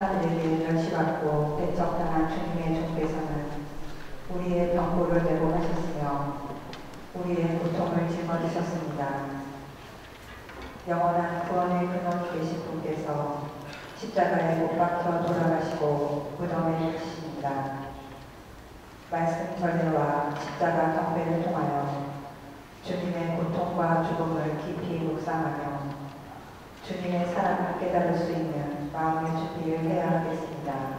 사람들에게 멸시받고 배척당한 주님의 종께서는 우리의 병고를 메고 가셨으며 우리의 고통을 짊어지셨습니다. 영원한 구원의 근원이 되신 분께서 십자가에 못 박혀 돌아가시고 무덤에 계십니다. 말씀 전례와 십자가 경배를 통하여 주님의 고통과 죽음을 깊이 묵상하며 주님의 사랑을 깨달을 수 있는 마음의 준비를 해야 하겠습니다.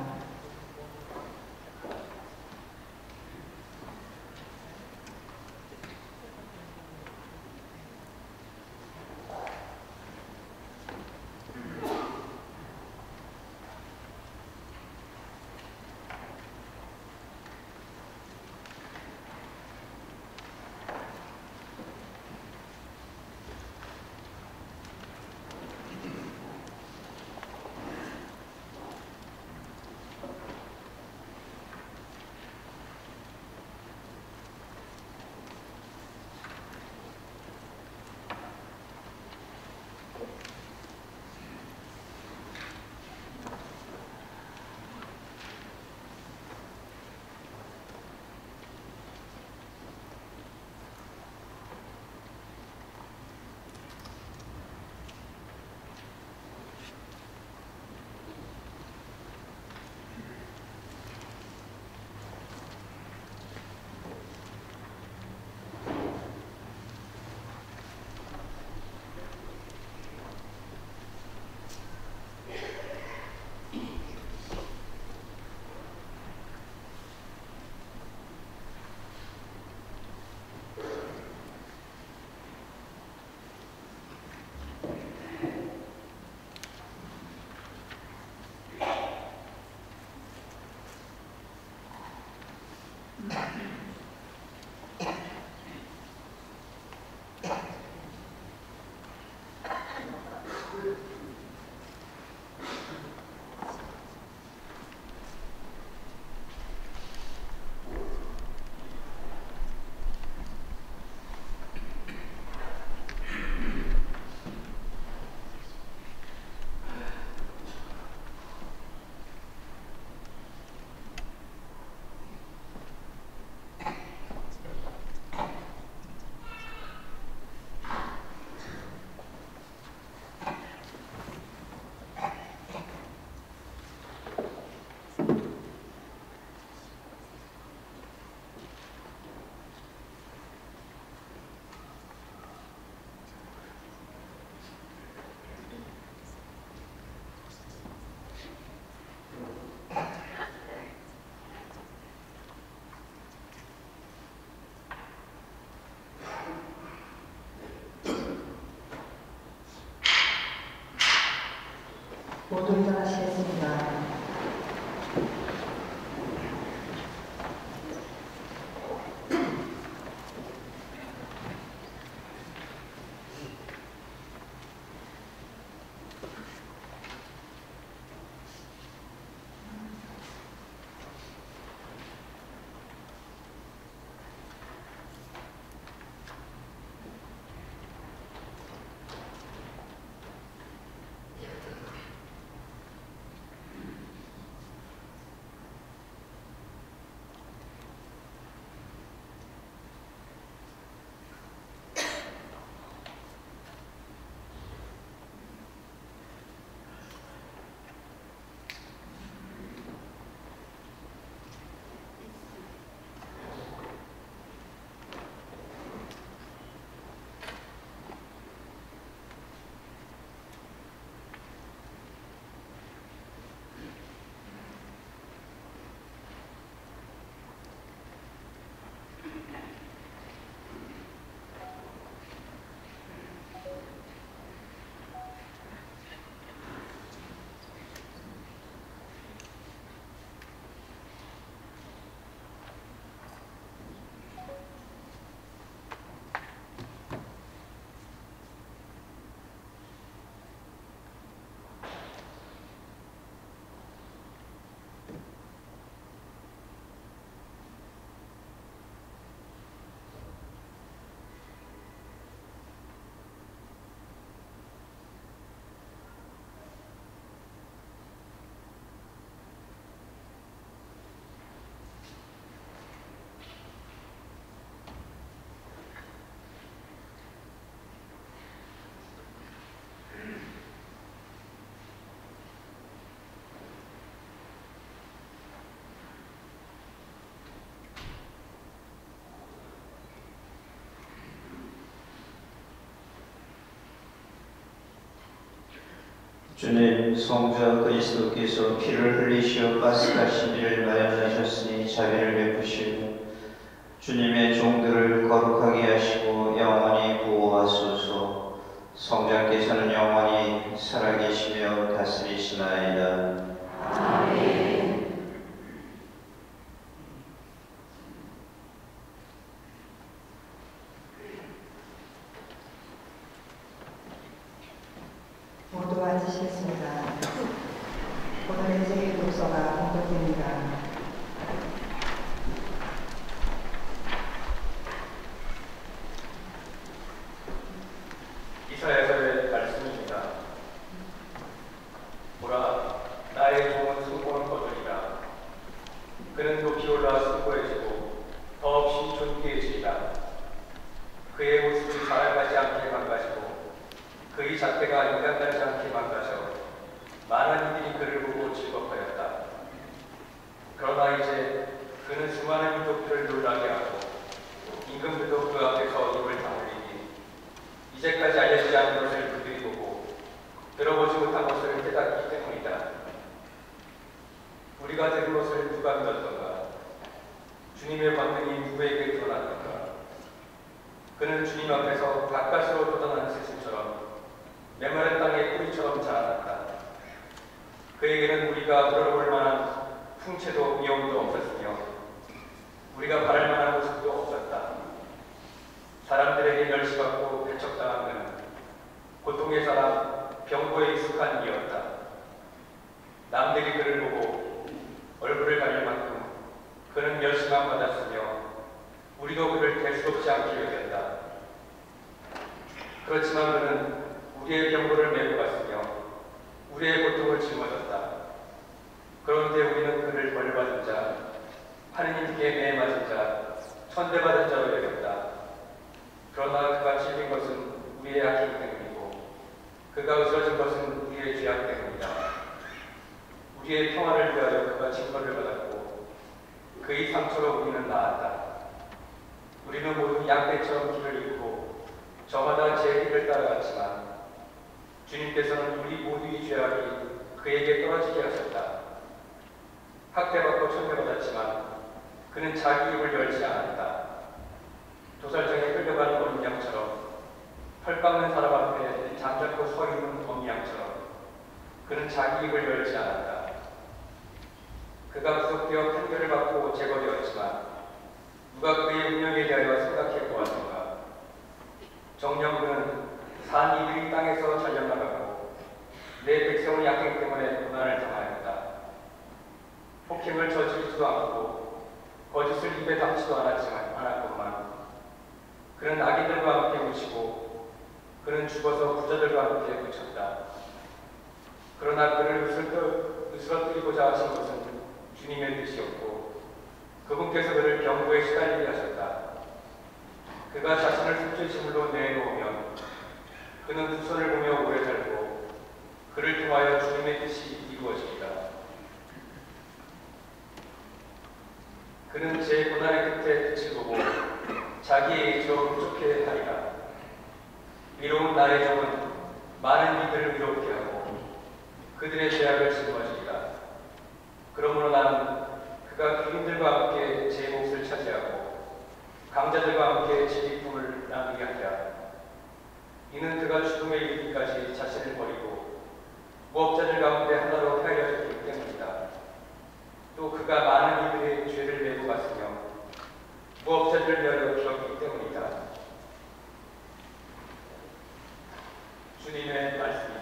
모두 일어나시겠습니다. 주님, 성자 그리스도께서 피를 흘리시어 파스카 시비를 마련하셨으니 자비를 베푸시고 주님의 종들을 거룩하게 하시고 영원히 보호하소서. 성자께서는 영원히 살아계시며 다스리시나이다. 아멘. 모두 앉으시겠습니다. 오늘의 제 독서가 공독됩니다. 이사야서의 말씀입니다. 보라, 나의 종은 승고는 거두리라. 그는 높이 올라 승고해지고 더없이 존귀해지리라. 그의 모습이 사람 같지 않게 망가지고 그의 잣대가 인간 같지 않게 망가져 많은 이들이 그를 보고 즐겁하였다. 그러나 이제 그는 수많은 민족들을 놀라게 하고 임금들도 그 앞에서 입을 다물리니 이제까지 알려지지 않은 것을 그들이 보고 들어보지 못한 것을 깨닫기 때문이다. 우리가 들은 것을 누가 믿었던가? 주님의 권능이 누구에게 드러났던가? 그는 주님 앞에서 가까스로 돋아나는 새순처럼 메마른 땅의 뿌리처럼 자라났다. 그에게는 우리가 우러러볼 만한 풍채도 위험도 없었으며 우리가 바랄 만한 모습도 없었다. 사람들에게 멸시받고 배척당한 그는 고통의 사람, 병고에 익숙한 이였다. 남들이 그를 보고 얼굴을 가릴 만큼 그는 멸시만 받았으며 우리도 그를 대수롭지 않게 여겼다. 그렇지만 그는 우리의 병고를 메고 갔으며 우리의 고통을 짊어졌다. 그런데 우리는 그를 벌받은 자, 하느님께 매맞은 자, 천대받은 자로 여겼다. 그러나 그가 찔린 것은 우리의 악행 때문이고 그가 으스러진 것은 우리의 죄악 때문이다. 우리의 평화를 위하여 그가 징벌을 받았고 그의 상처로 우리는 나았다. 우리는 모두 양떼처럼 길을 잃고 저마다 제 길을 따라갔지만 주님께서는 우리 모두의 죄악이 그에게 떨어지게 하셨다. 학대받고 천대받았지만 그는 자기 입을 열지 않았다. 도살장에 끌려가는 어린 양처럼 털 깎는 사람 앞에 잠자코 서 있는 어미 양처럼 그는 자기 입을 열지 않았다. 그가 구속되어 판결을 받고 재거되었지만 누가 그의 운명에 대하여 생각해 보았던가? 정녕 그는 산 이들이 땅에서 잘려나가고 내 백성의 약행 때문에 고난을 당하였다. 폭행을 저지르지도 않고 거짓을 입에 담지도 않았건만 그는 악인들과 함께 묻히고 그는 죽어서 부자들과 함께 묻혔다. 그러나 그를 으스러뜨리고자 하신 것은 주님의 뜻이었고 그분께서 그를 병고에 시달리게 하셨다. 그가 자신을 속죄제물로 내놓으면 그는 후손을 보며 오래 살고 그를 통하여 주님의 뜻이 이루어지리라. 그는 제 고난의 끝에 빛을 보고 자기의 의지로 흡족해 하리라. 위로운 나의 종은 많은 이들을 위롭게 하고 그들의 죄악을 짊어지리라. 그러므로 나는 그가 귀인들과 함께 제 몫을 차지하고 강자들과 함께 제 기쁨을 나누게 하리라. 이는 그가 죽음에 이르기까지 자신을 버리고 무업자들 가운데 하나로 헤아려졌기 때문이다. 또 그가 많은 이들의 죄를 메고 갔으며 무업자들을 위하여 죽었기 때문이다. 주님의 말씀입니다.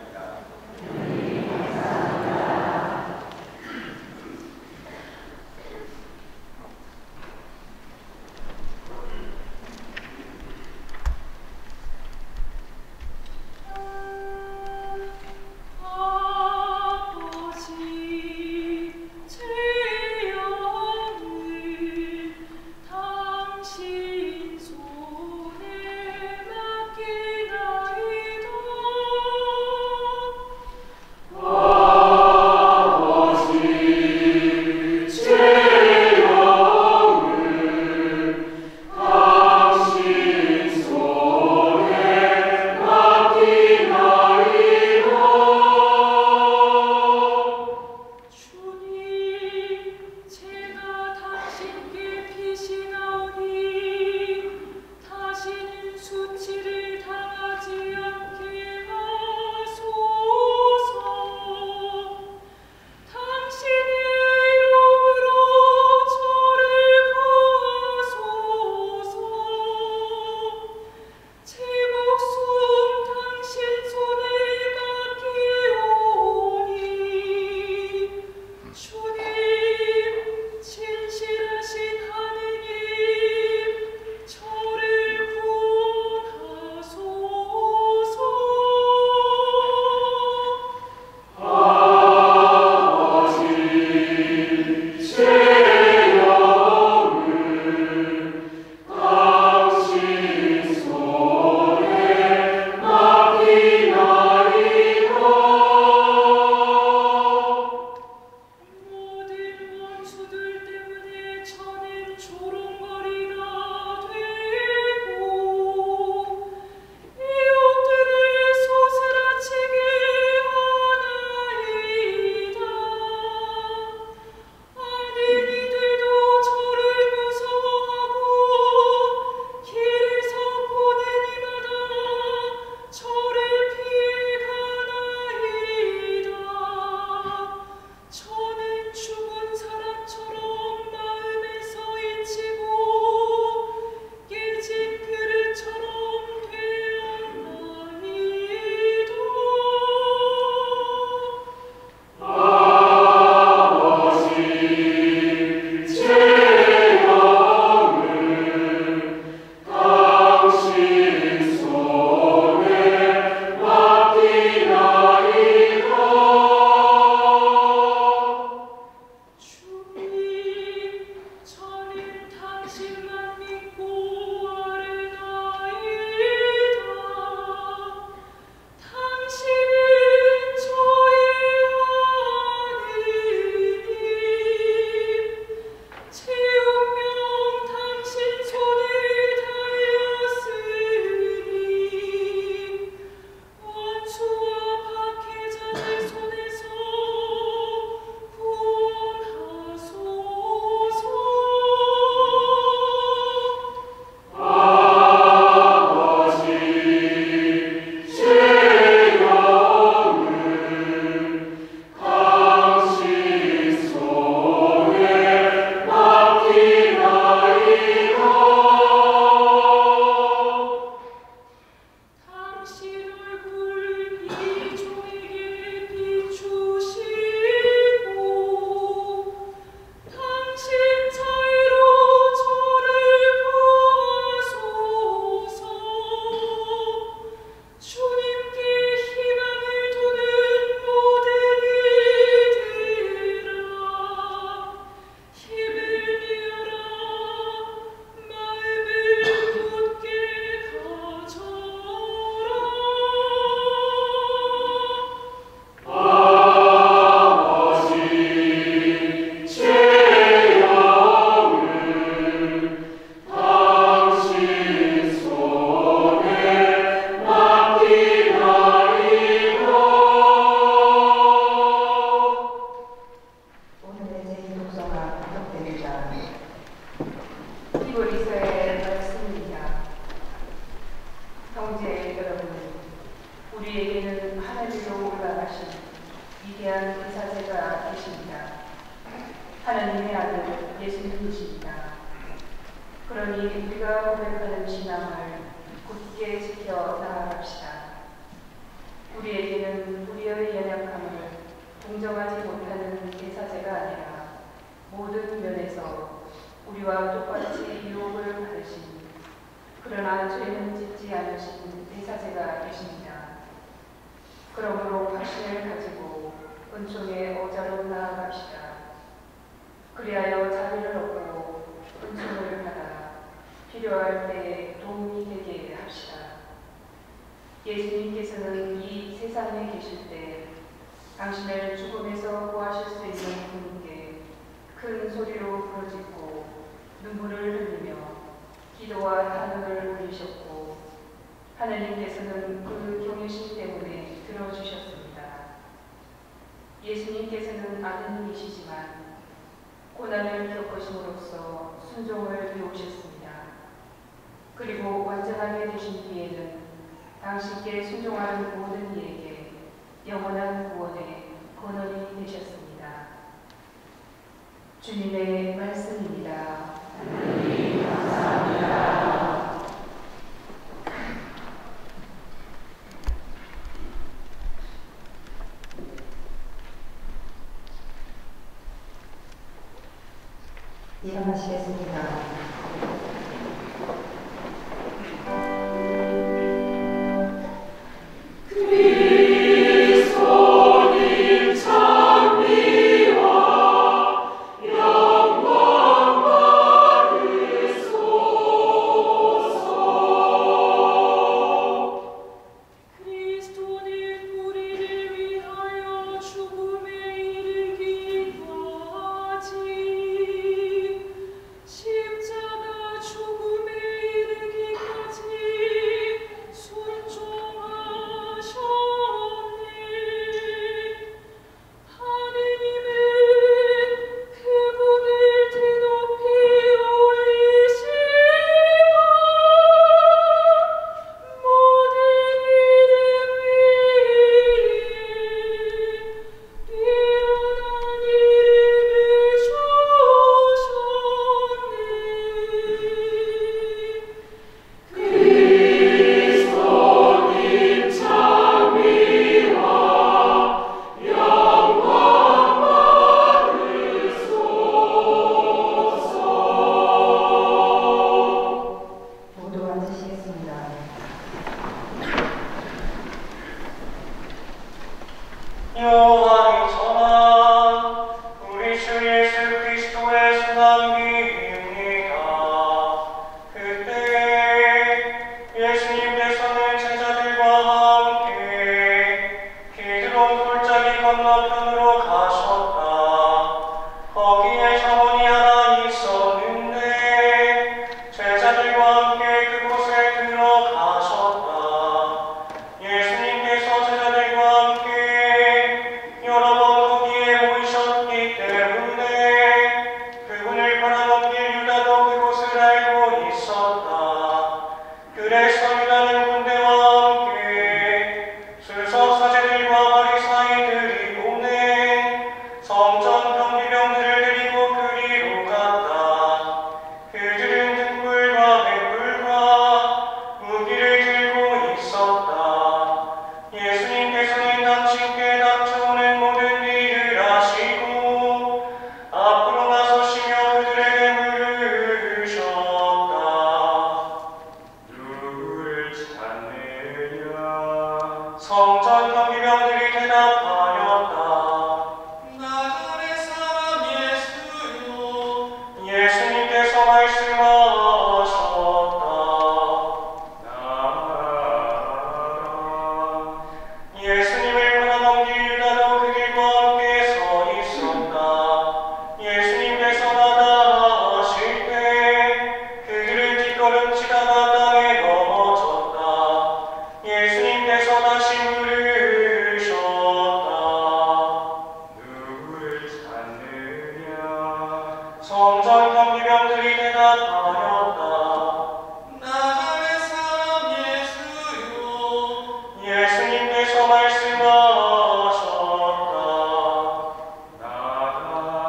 하나님의 아들 예수님이십니다. 그러니 우리가 고백하는 신앙을 굳게 지켜 나아갑시다. 우리에게는 우리의 연약함을 동정하지 못하는 대사제가 아니라 모든 면에서 우리와 똑같이 유혹을 받으신 그러나 죄는 짓지 않으신 대사제가 계십니다. 그러므로 확신을 가지고 은총의 어자로 나아갑시다. 그리하여 자비를 얻고 은총을 받아 필요할 때에 도움이 되게 합시다. 예수님께서는 이 세상에 계실 때 당신을 죽음에서 구하실 수 있는 분께 큰 소리로 부르짖고 눈물을 흘리며 기도와 탄원을 올리셨고 하나님께서는 그 경외심 때문에 들어주셨습니다. 예수님께서는 아드님이시지만 고난을 겪으심으로써 순종을 배우셨습니다. 그리고 완전하게 되신 뒤에는 당신께 순종하는 모든 이에게 영원한 구원의 권원이 되셨습니다. 주님의 말씀입니다. 하나님 감사합니다. 일어나시겠습니다.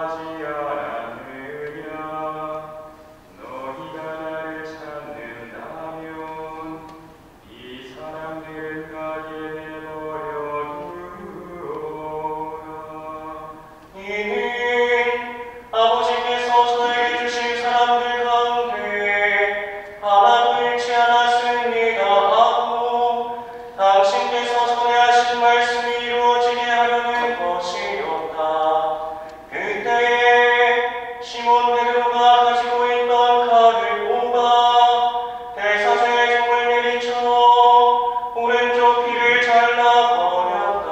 나가지 않아 시몬 베드로가 가지고 있던 칼을 뽑아 대사제의 종을 내리쳐 오른쪽 귀를 잘라버렸다.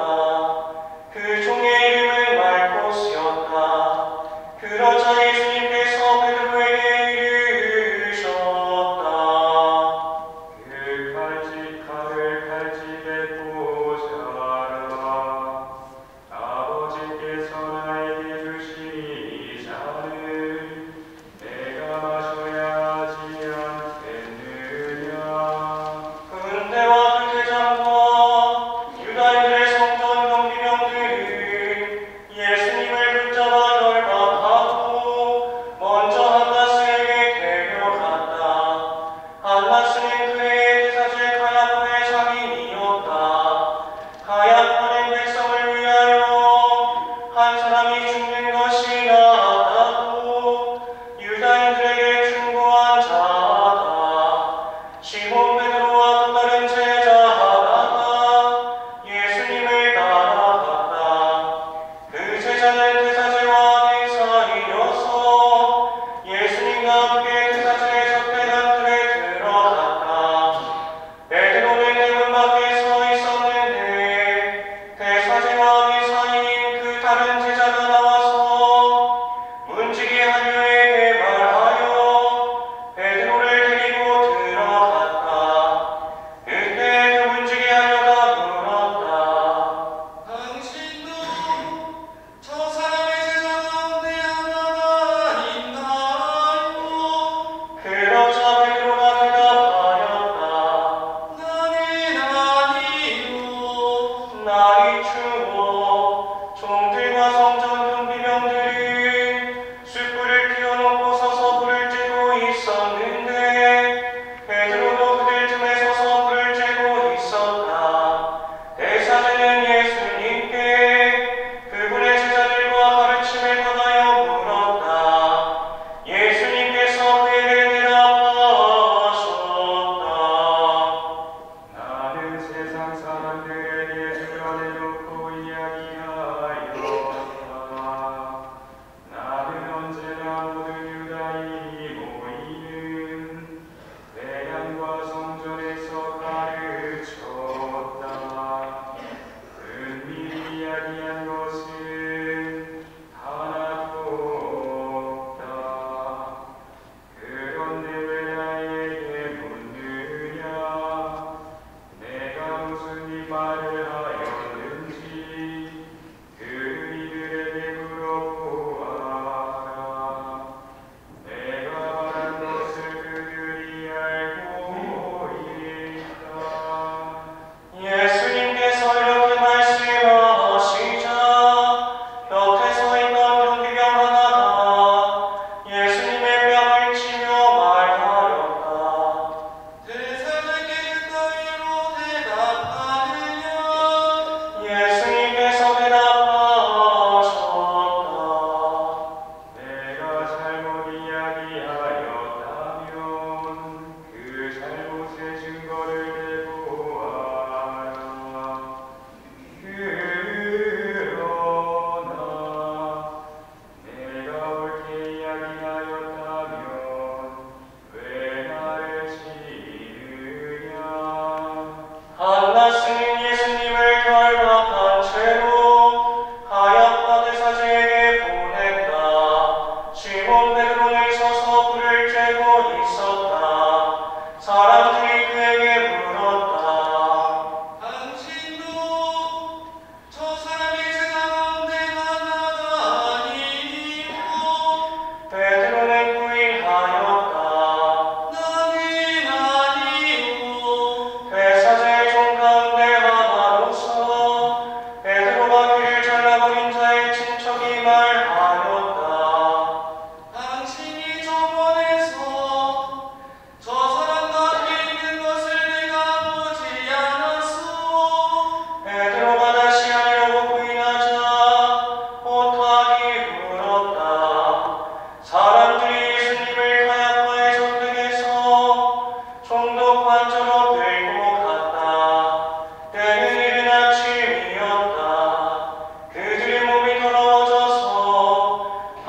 그 종의 이름은 말코스였다. 그러자 예수님께서 베드로에게 이르셨다. 그 칼집칼을 칼집에 꽂아라. 아버지께서 나에게 주신 이 잔을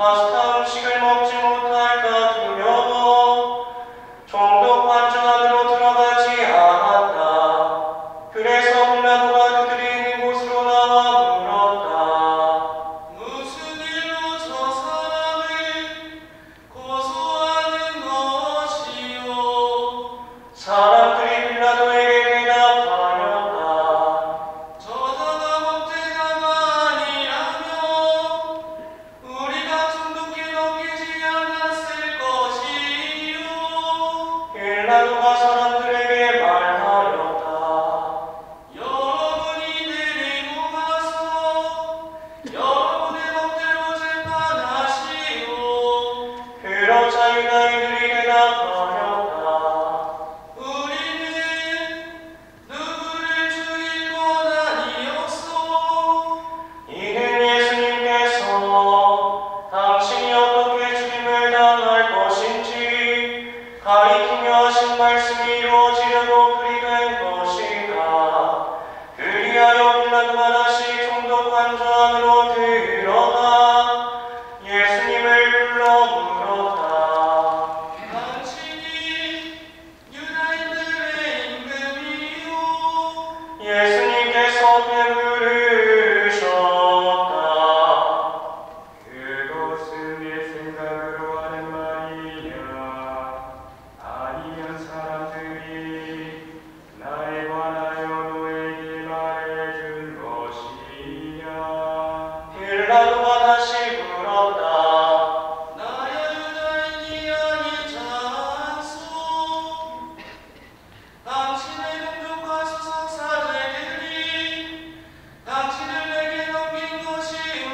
파스타 음식을 먹지 못할까 두려워 종독 관저 안으로 들어가지 않았다. 그래서 빌라도가 그들이 있는 곳으로 나와 물었다. 무슨 일로 저 사람을 고소하는 것이요? 사람들이 빌라도에게 대답하였다. 저자가 범죄자가 아니라면 우리가 종독해 넘기지 않았을 것이요. 빌라도가 사람들에게 말하였다. 여러분이 데리고 가서 여러분의 법대로 재판하시오. 그러자 유다인들이 대답하였다. 우리는 누구를 죽일 권한이 없소. 이는 예수님께서 당신이 어떻게 죽임을 당할 것인지 가리키며 하신 말씀이 이루어지려고 그리 된 것이다. 그리하여 빌라도가 다시 총독 관저 안으로 들어가 예수님을 불러 물었다. 당신이 유다인들의 임금이요. 예수님께서 배부르셨다. 그것은 내 생각으로 하는 말이냐? 아니면 사람들이 나에 관하여 너에게 말해준 것이냐? 빌라도가 다시 물었다. 나야 유다인이 아니지 않소. 당신의 동족과 수석 사제들이 당신을 내게 넘긴 것이요.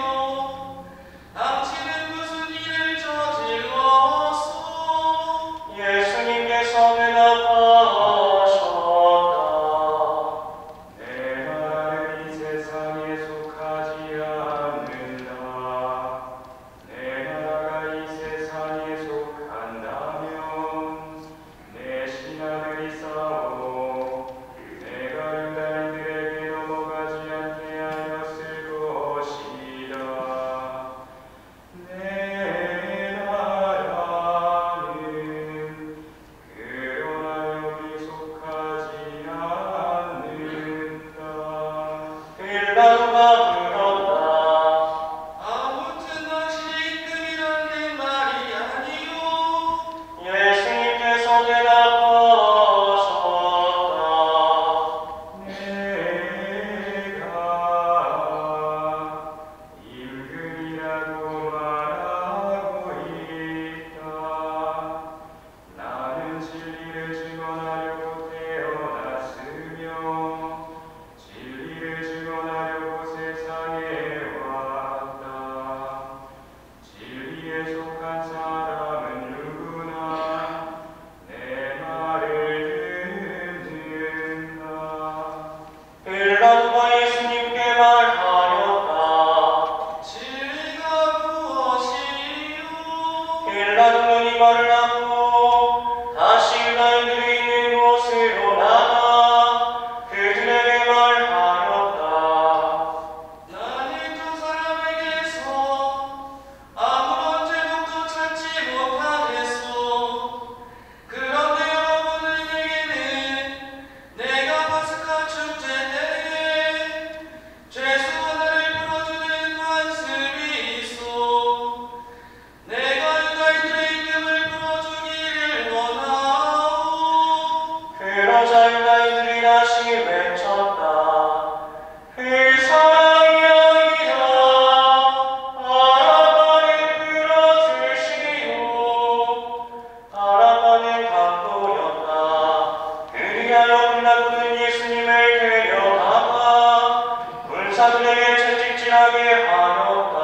당신은 무슨 일을 저질렀소? 예수님께서 대답하셨다. 내 말은 이 세상에 속하지 않는다. 내 나라가 이 세상에 속한다면 내 신하들이 싸워 내가 유다인들에게 넘어가지 않게 하였을 것이다. 내 나라는 그러나 여기 속하지 않는다. 빌라도가 물었다. 아무튼 당신이 임금이라는 말이 아니오. 예수님께서 대답하셨다. 내가 임금이라고 말하고 있다. 나는 진리를 증언하려고 태어났으며 진리를 증언하려고 세상에 왔다. 진리에 속한 사람은 누구나 내 말을 듣는다. 빌라도가 예수님께 말하였다. 진리가 무엇이요? 빌라도는 이 말을 하고 다시 유다인들이 있는 곳으로 나가 그들에게 말하였다. 나는 저 사람에게서 아무런 제목도 찾지 못하겠소. 그런데 여러분에게는 내가 파스카 축제 때에 죄수 하나를 풀어주는 관습이 있어. 내가 유다인들의 임금을 풀어주기를 원하오. 그러자 유다인들이 다시 외쳤다. 그 사람이 아니라 바라바를 풀어주시오. 바라바는 강도였다. 그리하여 빌라도는 예수님을 데려다가 군사들에게 채찍질하게 하였다.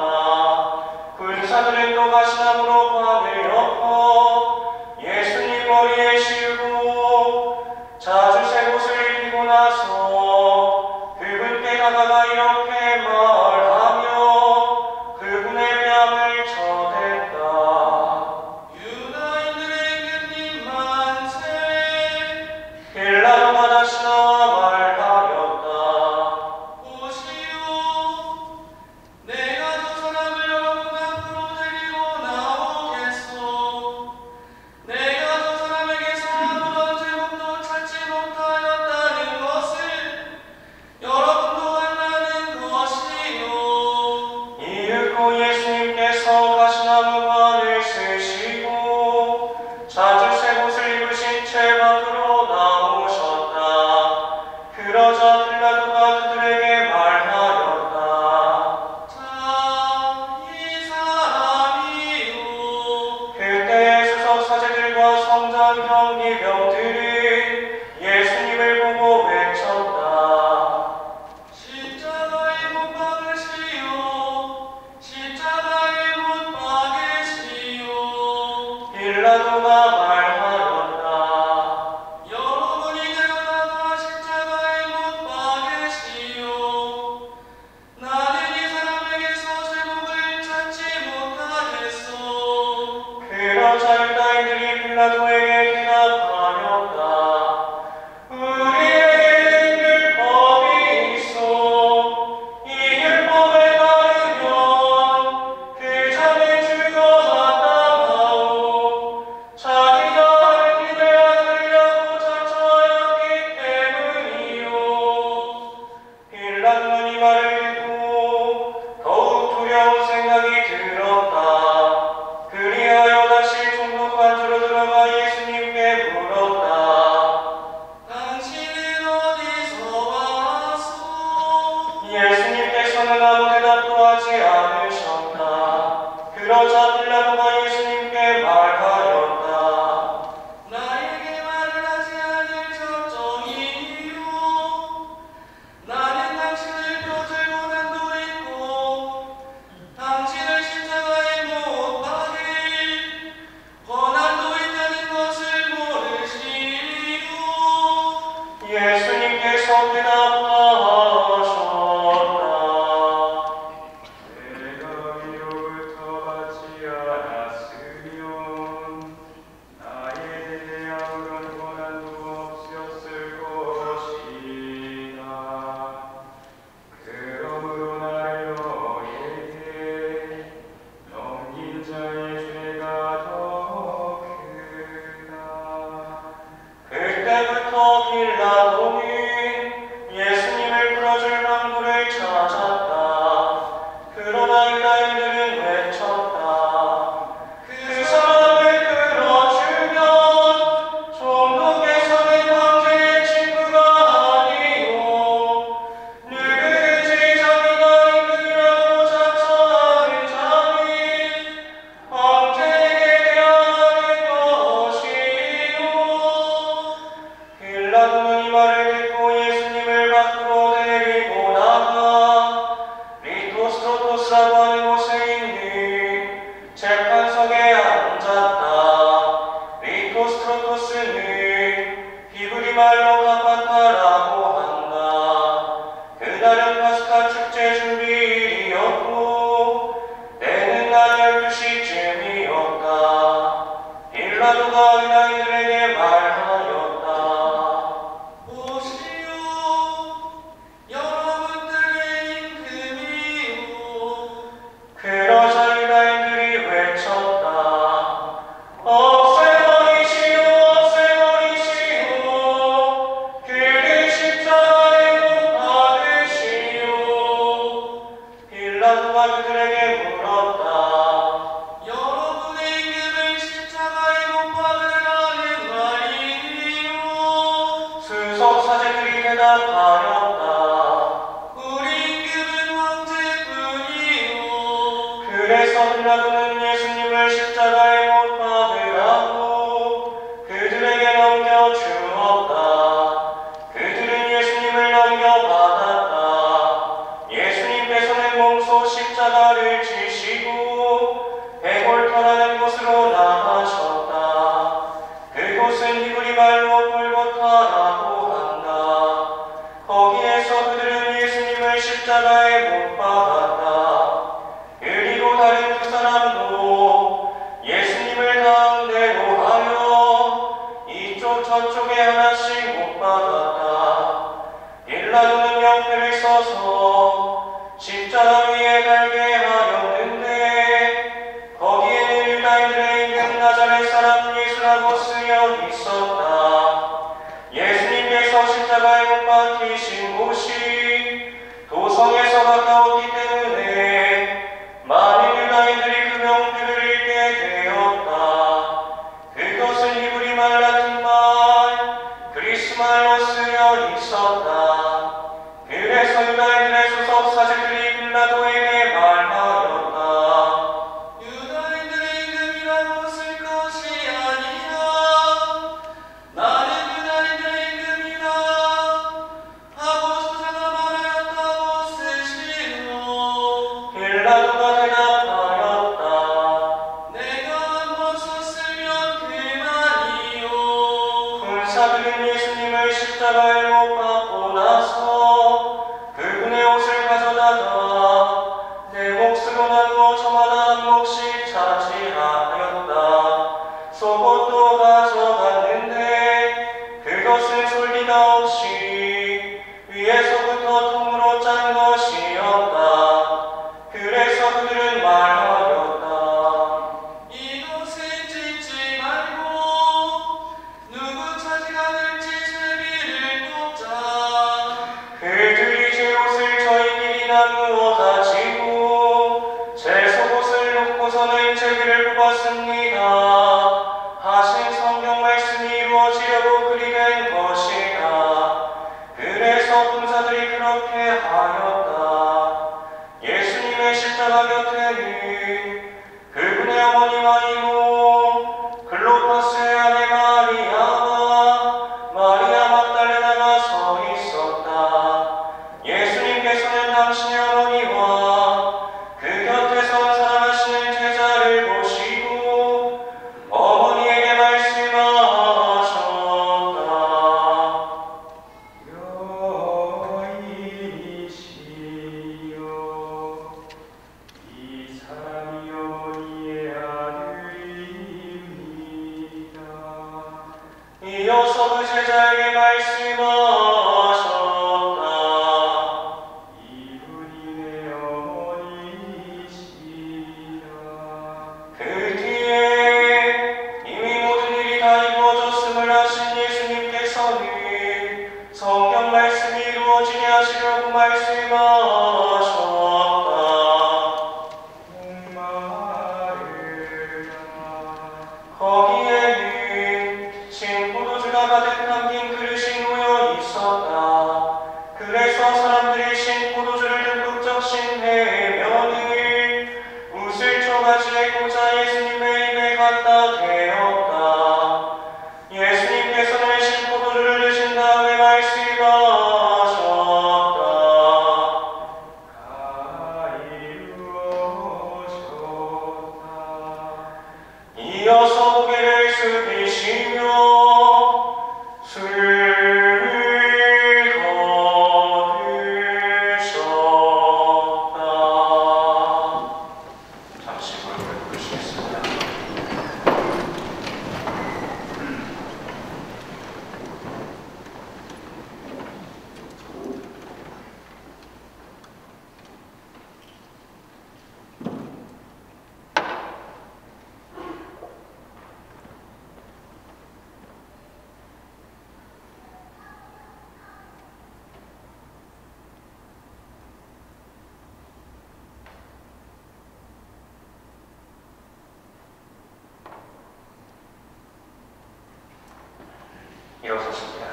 군사들은 또 가시나무로 관을 엮어 예수님 머리에 씌우고 자주색 옷을 입히고 나서 그분께 다가가 이렇게 말하며 그분의 뺨을 쳐댔다. 유다인들의 임금님 만세. 빌라도가 다시 나와 말하였다. 보시오. 내가 저 사람을 여러분 앞으로 데리고 가시나무관을 쓰시고 자주색 옷을 입으신 채 밖으로 나오셨다. 그러자 빌라도가 그들에게 말하였다. 자, 이 사람이요. 그때 수석 사제들과 성전 경비병들이 예수님을 보고 외쳤다. 십자가에 못 박으시오. 십자가에 못 박으시오. 빌라도가 말하였다. 여러분이 데려다가 십자가에 못 박으시오. 나는 이 사람에게서 제목을 찾지 못하겠소. 그러자 유다인들이 빌라도에게 대답하였다. 우리에게 율법이 있어. 이 율법에 따르면 그 자는 죽어 마땅하오. 자기가 하느님의 아들이라고 자처하였기 때문이요. 빌라도는 이 말을 듣고 더욱 두려운 생각이 들었다. 그리하여 다시 총독관주로 들어가 예수님께 물었다. 당신은 어디서 왔소? 예수님께서는 아무 대답도 하지 않으셨다. 그러자 빌라도가 예수님께 말하였다. 나에게 말을 하지 않을 적정이요. 나는 당신을 펴줄 권한도 있고 당신을 십자가에 못 박을 권한도 있다는 것을 모르시오. 예수님께서 대답하셨다. 내가 위로부터 받지 않았으면 나에 대해 아무런 권한도 없었을 것이다. 그러므로 나를 너에게 넘긴 자의 죄가 더 크다. 그때부터 빌라도는 예수님을 풀어줄 방도를 찾았다. 그러나 유다인들은 외쳤다. 그 사람을 끌어주면 총독께서는 황제의 친구가 아니오. 누구든지 자기가 임금이라고 자처하는 자는 황제에게 대항하는 것이요. 빌라도는 이 말을 듣고 예수님을 밖으로 데리고 나가 리토스트로토스라고 하는 곳에 있는 재판석에 앉았다. 리토스트로토스는 히브리 말로 가파타라고 한다. 그날은 파스카 축제 준비일이었고 때는 낮 12시쯤이었다. 빌라도가 유다인들에게 말하였다. 보시오. 여러분들의 임금이요. 그러자 유다인들이 외쳤다. 없애버리시오, 없애버리시오. 그를 십자가에 못 박으시오. 빌라도가 그들에게 물었다. 여러분의 임금을 십자가에 못 박으라는 말이요. 수석 사제들이 대답하였다. 우리 임금은 황제뿐이요. 그래서 빌라도는 예수님을 십자가에 못 박으라고 그들에게 넘겨주었다. 그들은 예수님을 넘겨받았다. 예수님께서는 몸소 십자가를 지시고 베골터라는 곳으로 나가셨다. 그곳은 히브리 말로 골고타라고 한다. 거기에서 그들은 예수님을 십자가에 못 박았다. 그리고 다른 두 사람도 예수님을 가운데로 하여 이쪽 저쪽에 하나씩 못 박았다. 빌라도는 명패를 써서 십자가 위에 달게 하였는데 거기에는 유다인들의 임금 나자렛 사람 예수라고 쓰여 있었다. 예수님께서 십자가에 못 박히신 곳이 도성에서 가까웠기 때문에 많은 유다인들이 그 명패를 십자가에 못 박고 나서 그분의 옷을 가져다가 내 몫으로 나누어 저마다 한 몫씩 차지하였다. 속옷도 가져갔는데 그것은 솔기가 없이 위에서부터 통으로 짠 것이었다. 그래서 그들은 말하였다. 이것을 찢지 말고 누구 차지가 될지 제비를 뽑자. 그들이 제 옷을 저희끼리 나누어 가지고 제 속옷을 놓고서는 제비를 뽑았습니다 하신 성경 말씀이 이루어지려고 그리 된 것이다. 그래서 군사들이 그렇게 하였다. 예수님의 십자가 곁에는 그분의 어머니와 이모 글로파스의 아내 마리아와 마리아 막달레나가 서 있었다. 예수님께서는 당신의 어머니와 그 곁에 선 사랑하시는 제자를 보시고 어머니에게 말씀하셨다. 여인이시여, 이 사람이 어머니의 아들입니다. 이어서 그 제자에게 말씀하셨다. 이분이 내 어머니이시라. 그 뒤에 이미 모든 일이 다 이루어졌음을 아신 예수님께서는 성경 말씀이 이루어지게 하시려고 말씀하셨다. 목마르다. 거기에는 신포도주가 가득 담긴 그릇이 놓여 있었다. 그래서 사람들이 신포도주를 듬뿍 적신 해면을 웃을 초가지에 꽂아 예수님의 입에 갖다 대었다. 예수님께서는 신포도주를 드신 다음에 말씀하셨다. 다 이루어졌다. 이어서 고개를 숙이시며 술을 거두셨다. 잠시 무릎을 꿇으시겠습니다. 일어섰습니다.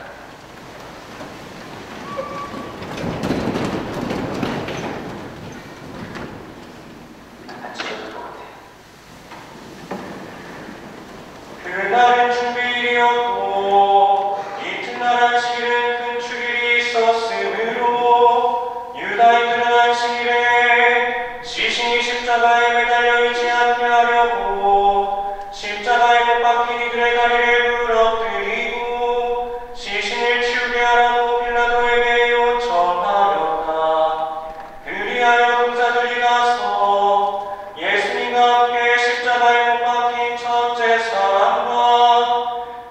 앉으셔도 될 것 같아요. 그날은 주일이었고 이튿날 안식일은 큰 축일이 있었으므로 유다인들은 안식일에 시신이 십자가에 매달려 있지 않게 하려고 십자가에 못 박힌 이들의 다리를 부러뜨리고 시신을 치우게 하라고 빌라도에게 요청하였다. 그리하여 군사들이 가서 예수님과 함께 십자가에 못 박힌 첫째 사람과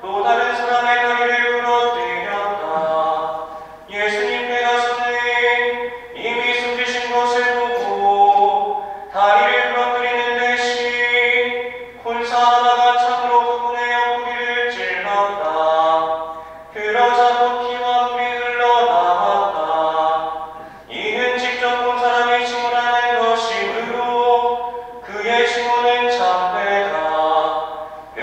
또 다른 사람의 다리를 부러뜨렸다. 예수님께 가서는 이미 숨지신 것을 보고 다리를 부러뜨리는 대신 군사 하나가 창으로 그분의 옆구리를 찔렀다. 그러자 곧 피와 물이 흘러나왔다. 이는 직접 본 사람이 증언하는 것이므로 그의 증언은 참되다. 그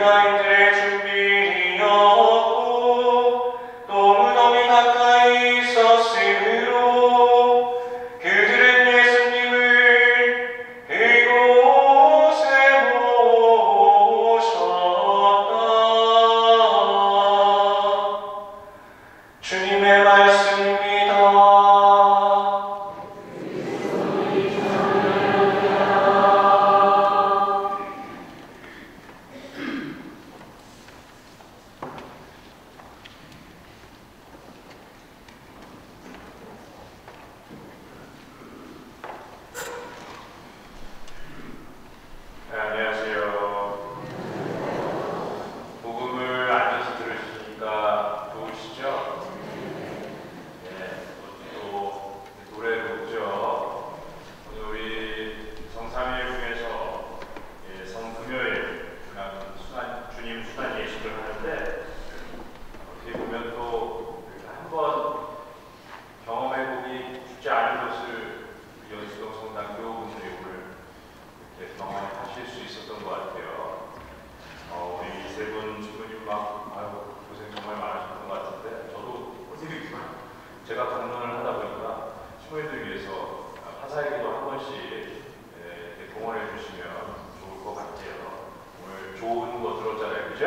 유다인들의 준비이었고 또 무덤이 가까이 있었으므로 그들은 예수님을 그곳에 모셨다. 주님의 말씀입니다. 네, 안녕하세요. 복음을 앉아서 들으시니까 좋으시죠? 네, 또 노래도 있죠. 오늘 우리 성삼일 중에서 성금요일 주님 순환 예식을 하는데 어떻게 보면 또 한번 경험해보기 쉽지 않은 것을 연수동 성당 교우분들이 오늘 이렇게 경험하실 수 있었던 것 같아요. 우리 세 분 친구님 막 고생 정말 많으셨던 것 같은데 저도 어디겠지만 제가 방문을 하다 보니까 친구님들 위해서 화사에게도 한 번씩 이렇게 동원해 주시면 좋을 것 같아요. 오늘 좋은 거 들었잖아요, 그죠?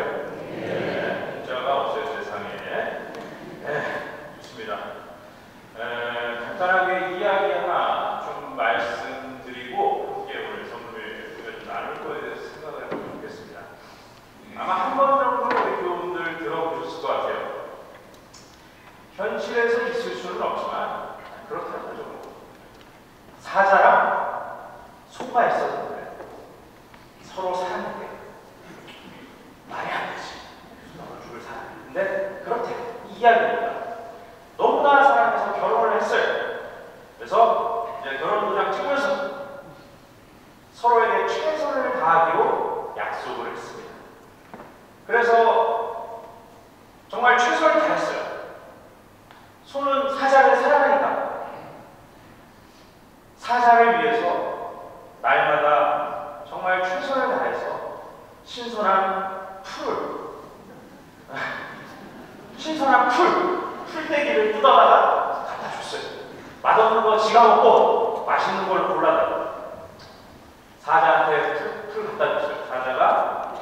네. 문자가 없어요 세상에. 네, 좋습니다. 간단하게 이야기 하나 좀 말씀드리고 함께 오늘 성금을 좀 나눌 거에 대해서 생각을 해보면 좋겠습니다. 아마 한 번 정도 우리 교우분들 들어보셨을 것 같아요. 현실에서 있을 수는 없지만 그렇다는 거죠. 사자랑 소가 있었는데 서로 사는데 말이 안 되지. 서로 죽을 사는. 근데 그렇대. 이 이야기입니다. 너무나 사랑해서 결혼을 했어요. 그래서 이제 결혼 도장 찍으면서 서로에게 최선을 다하기로 약속을 했습니다. 그래서 정말 최선을 다했어요. 소는 사자를 사랑하니까 사자를 위해서 날마다 정말 최선을 다해서 신선한 풀떼기를 뜯어다가 갖다 줬어요. 맛없는 거 지가 먹고 맛있는 걸 골라다가 사자한테 풀 갖다 줬어요. 사자가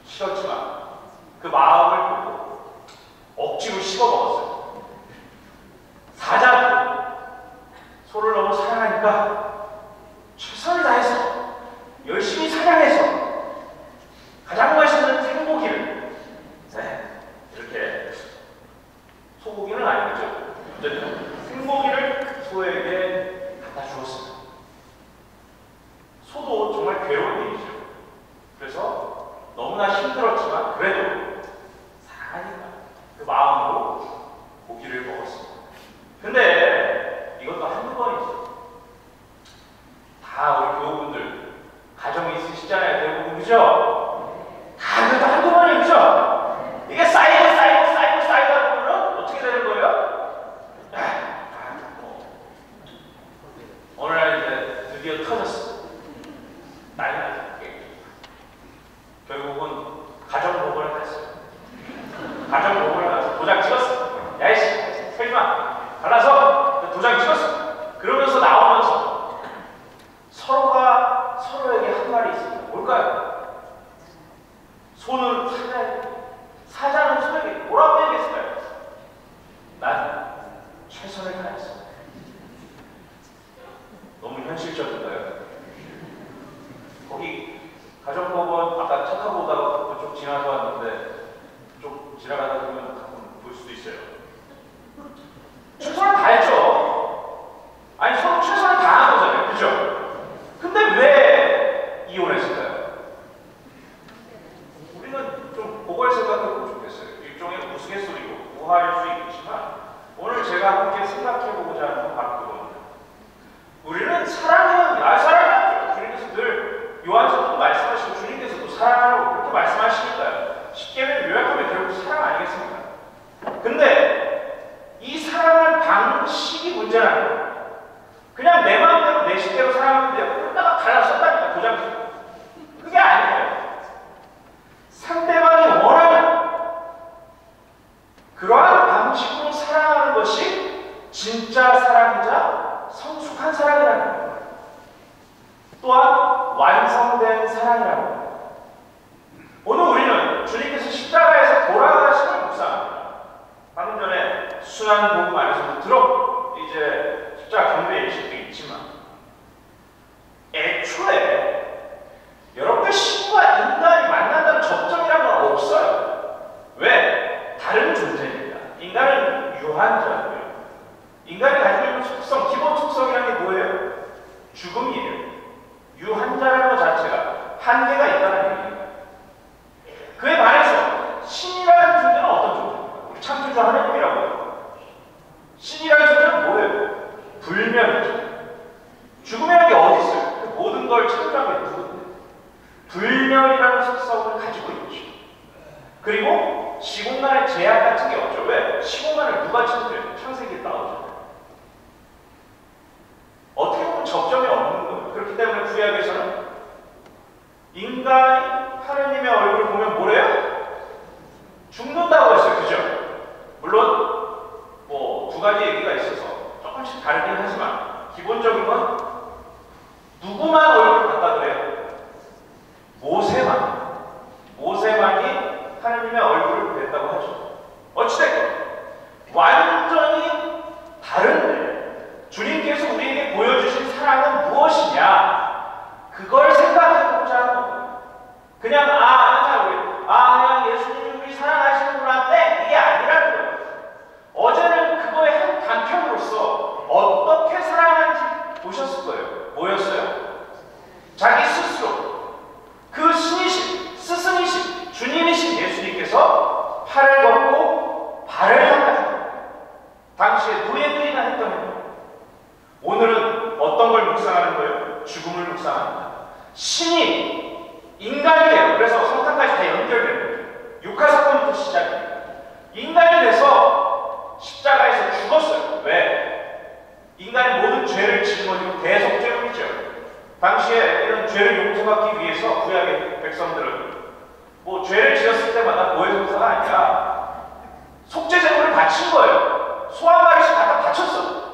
싫었지만 그 마음을 보고 억지로 씹어 먹었어요. 사자도 소를 너무 사랑하니까 최선을 다해서 열심히 사냥해서 가장 맛있는 생고기를 이렇게 소고기는 아니겠죠. 어쨌든 생고기를 소에게 갖다 주었습니다. 소도 정말 괴로운 일이죠. 그래서 너무나 힘들었지만 그래도 사랑하니까 그 마음으로 고기를 먹었습니다. 근데 이것도 한두 번이죠. 다 우리 교우분들 가정이 있으시잖아요. 대부분 그죠? 다 그래도 한두 번이 그죠? 이게 쌓이다 보면 어떻게 되는 거예요? 어느 날 이제 드디어 터졌어. 난리 났어. 결국은 가정법원에 갔어요. 가정법원에 가서 도장 찍었어. 야이씨, 설마 갈라서 도장 찍었어. 그러면서 나오면서 서로가 서로에게 한 말이 있습니다. 뭘까요? 소는 사자에게, 사자는 소에게 뭐라고 얘기했을까요? 난 최선을 다했어. 너무 현실적인가요? 거기 가정법원 아까 차 타고 오다가 그쪽 지나서 왔는데 좀 지나가다 보면 가끔 볼 수도 있어요. 최선을 다했죠. 아니 서로 최선을 다한 거잖아요. 그죠? 근데 왜 이혼했을까요? 우리는 좀 그걸 생각해보면 좋겠어요. 일종의 우스갯소리고 우화일 수 있겠지만 오늘 제가 함께 생각해보고자 하는 건 바로 그겁니다. 우리는 사랑해요. 사랑해요. 주님께서 늘 요한서도 말씀하시고 주님께서도 사랑하라고 그렇게 말씀하시니까요. 쉽게 요약하면 결국 사랑 아니겠습니까? 근데 이 사랑의 방식이 문제라는 거예요. 그냥 내 마음대로 내 식대로 사랑하면 돼요. 그러다가 갈라섰다니까 도장. 그게 아니에요. 어찌됐건 완전히 다른데 주님께서 우리에게 보여주신 사랑은 무엇이냐? 그걸 생각해보자 하는 거예요. 그냥 그냥 예수님이 우리 사랑하시는구나 이게 아니라는 거예요. 어제는 그거의 한 단편으로서 어떻게 사랑하는지 보셨을 거예요. 뭐였어요? 자기 스스로 그 신이신 스승이신 주님이신 예수님께서 팔을 걷고 발을 닦아줍니다. 당시에 노예들이나 했던 거예요. 오늘은 어떤 걸 묵상하는 거예요? 죽음을 묵상합니다. 신이 인간이 돼요. 그래서 성탄까지 다 연결되는 거예요. 육하사건부터 시작입니다. 인간이 돼서 십자가에서 죽었어요. 왜? 인간의 모든 죄를 짊어지고 대속죄물이죠. 당시에 이런 죄를 용서받기 위해서 구약의 백성들은 죄를 지었을 때마다 고해성사가 아니라 속죄제물을 바친 거예요. 소 한 마리씩 갖다 바쳤어.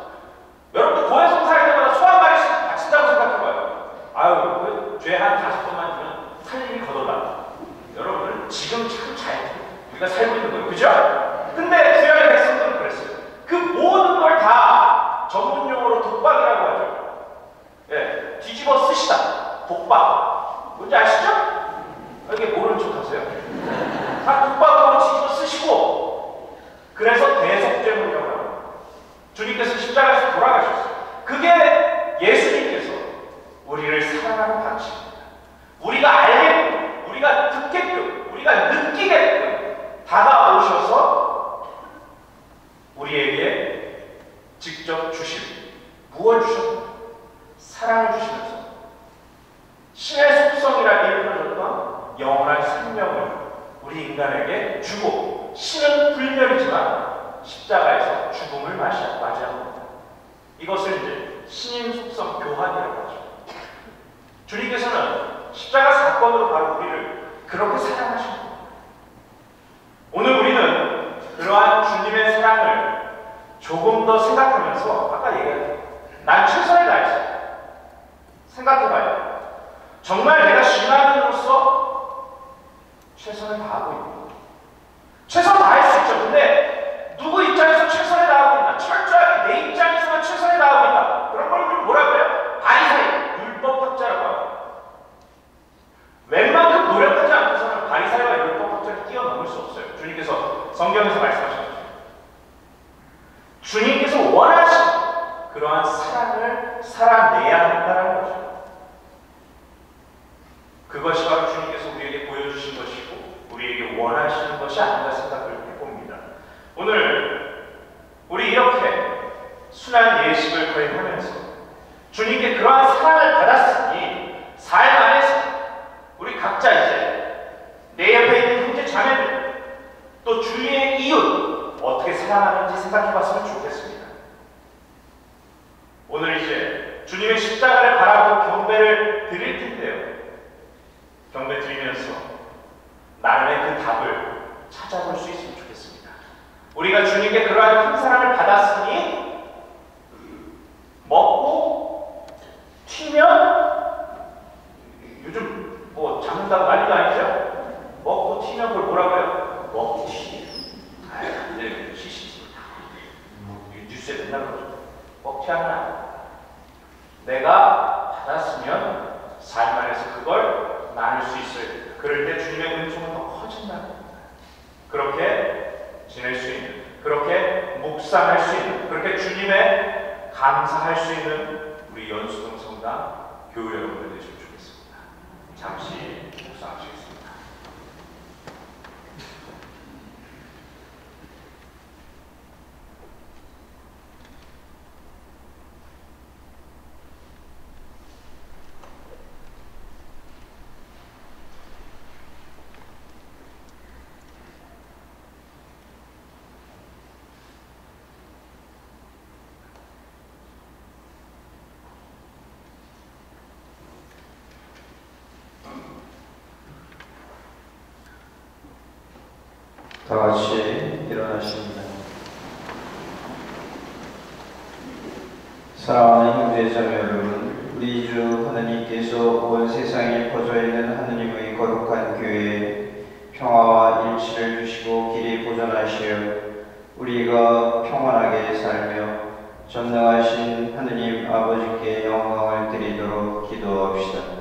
여러분 고해성사할 때마다 소 한 마리씩 바친다고 생각해봐요. 죄 한 5번만 주면 살림이 거덜나. 여러분은 지금 참 잘 우리가 살고 있는 거예요. 그죠? 근데 구약의 백성들은 그랬어요. 그 모든 걸 다 전문용어로 독박이라고 하죠. 예, 뒤집어 쓰시다. 독박. 뭔지 아시죠? 이게 모르는 척 하세요. 다 독박으로 뒤집어 쓰시고, 그래서 대속죄물이라고 합니다. 주님께서 십자가에서 돌아가셨어요. 그게 예수님께서 우리를 사랑하는 방식입니다. 우리가 알게끔, 우리가 듣게끔, 우리가 느끼게끔 다가오셔서 우리에게 직접 주신, 무엇을 주셨나요? 사랑을 주시면서 신의 속성이라 일컬어졌던 영원한 생명을 우리 인간에게 주고, 신은 불멸이지만 십자가에서 죽음을 맞이합니다. 이것을 이제 신인 속성 교환이라고 하죠. 주님께서는 십자가 사건으로 바로 우리를 그렇게 사랑하신 겁니다. 오늘 우리는 그러한 주님의 사랑을 조금 더 생각하면서, 아까 얘기했죠. 난 최선을 다했어. 생각해봐요. 정말 내가 신앙인으로서 최선을 다하고 있는, 최선 다할 수 있죠. 근데 누구 입장에서 최선을 다하고 있나? 철저하게 내 입장에서만 최선을 다하고 있다. 그런 걸 우리 뭐라고 해요? 바리새인, 율법학자라고 합니다. 웬만큼 노력하지 않고서는 바리새인과 율법학자를 뛰어넘을 수 없어요. 주님께서 성경에서 말씀하셨죠. 주님께서 원하신 그러한 사랑을 살아내야 한다는 거죠. 그것이 바로 주님께서 우리에게 보여주신 것이고 우리에게 원하시는 것이 아닌가 생각을 해봅니다. 오늘 우리 이렇게 순한 예식을 거행하면서 주님께 그러한 사랑을 받았으니 삶 안에서 우리 각자 이제 내 옆에 있는 형제 자매들 또 주위의 이웃 어떻게 사랑하는지 생각해봤으면 좋겠습니다. 오늘 이제 주님의 십자가를 바라보고 경배를 드릴 텐데요. 경배 드리면서 나름의 그 답을 찾아볼 수 있으면 좋겠습니다. 우리가 주님께 그러한 큰 사랑을 받았으니 먹고 튀면, 요즘 잡는다고 난리도 아니죠? 먹고 튀면 그걸 뭐라고 해요? 먹고 튀. 네, 시시지. 뉴스에 맨날 그러죠. 먹튀 하나. 내가 받았으면 삶 안에서 그걸 나눌 수 있어요. 그럴 때 주님의 은총은 더 커진다는 겁니다. 그렇게 지낼 수 있는, 그렇게 묵상할 수 있는, 그렇게 주님의 감사할 수 있는 우리 연수동 성당 교회 여러분들 되시면 좋겠습니다. 잠시 묵상하시겠습니다. 다 같이 일어나십니다. 사랑하는 형제자매 여러분, 우리 주 하느님께서 온 세상에 퍼져 있는 하느님의 거룩한 교회에 평화와 양식을 주시고 길이 보존하시어 우리가 평안하게 살며 전능하신 하느님 아버지께 영광을 드리도록 기도합시다.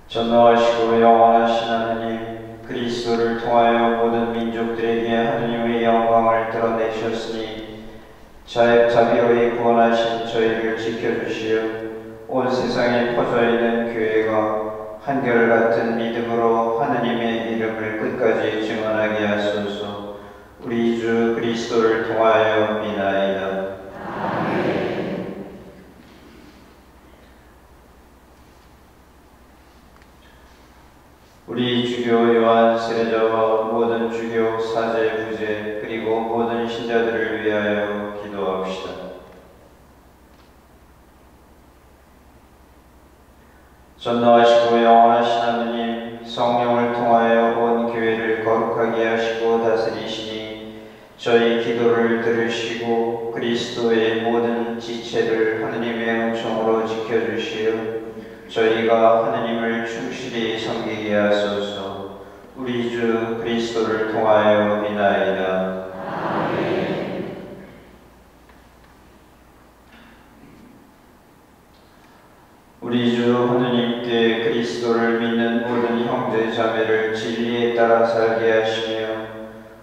전능하시고 영원하신 하느님, 그리스도를 통하여 모든 민족들에게 하느님의 영광을 드러내셨으니 자비로이 구원하신 저희를 지켜주시어 온 세상에 퍼져 있는 교회가 한결같은 믿음으로 하느님의 이름을 끝까지 증언하게 하소서. 우리 주 그리스도를 통하여 비나이다. 우리 주교 요한 세례자와 모든 주교 사제 부제 그리고 모든 신자들을 위하여 기도합시다. 전능하시고 영원하신 하느님, 성령을 통하여 온 교회를 거룩하게 하시고 다스리시니 저희 기도를 들으시고 그리스도의 모든 지체를 하느님의 은총으로 지켜주시어 저희가 하느님을 충실히 섬기게 하소서. 우리 주 그리스도를 통하여 비나이다. 아멘. 우리 주 하느님께 그리스도를 믿는 모든 형제 자매를 진리에 따라 살게 하시며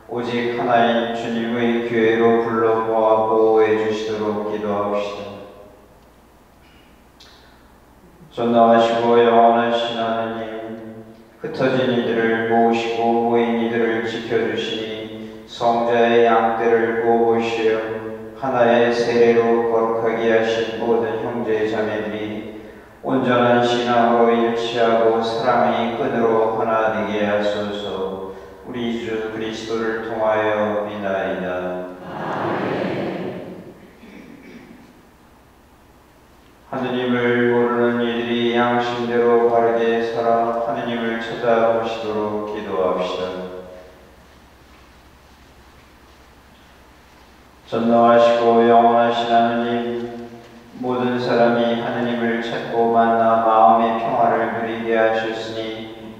오직 하나인 주님의 교회로 불러 모아 보호해 주시도록 기도합시다. 전능하시고 영원하신 하느님, 흩어진 이들을 모으시고 모인 이들을 지켜주시니 성자의 양떼를 모으시어 하나의 세례로 거룩하게 하신 모든 형제 자매들이 온전한 신앙으로 일치하고 사랑의 끈으로 하나 되게 하소서. 우리 주 그리스도를 통하여 비나이다. 하느님을 모르는 이들이 양심대로 바르게 살아 하느님을 찾아보시도록 기도합시다. 전능하시고 영원하신 하느님, 모든 사람이 하느님을 찾고 만나 마음의 평화를 누리게 하셨으니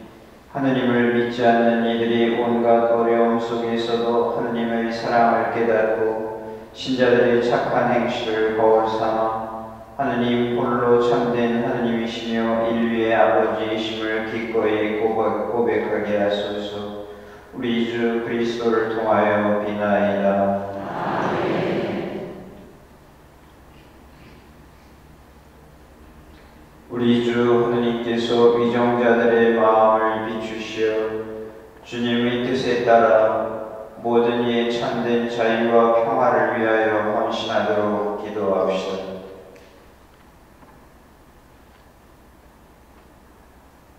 하느님을 믿지 않는 이들이 온갖 어려움 속에서도 하느님의 사랑을 깨닫고 신자들의 착한 행실을 거울 삼아 하느님 홀로 참된 하느님이시며 인류의 아버지이심을 기꺼이 고백하게 하소서. 우리 주 그리스도를 통하여 비나이다. 아멘. 우리 주 하느님께서 위정자들의 마음을 비추시어 주님의 뜻에 따라 모든 이의 참된 자유와 평화를 위하여 헌신하도록 기도합시다.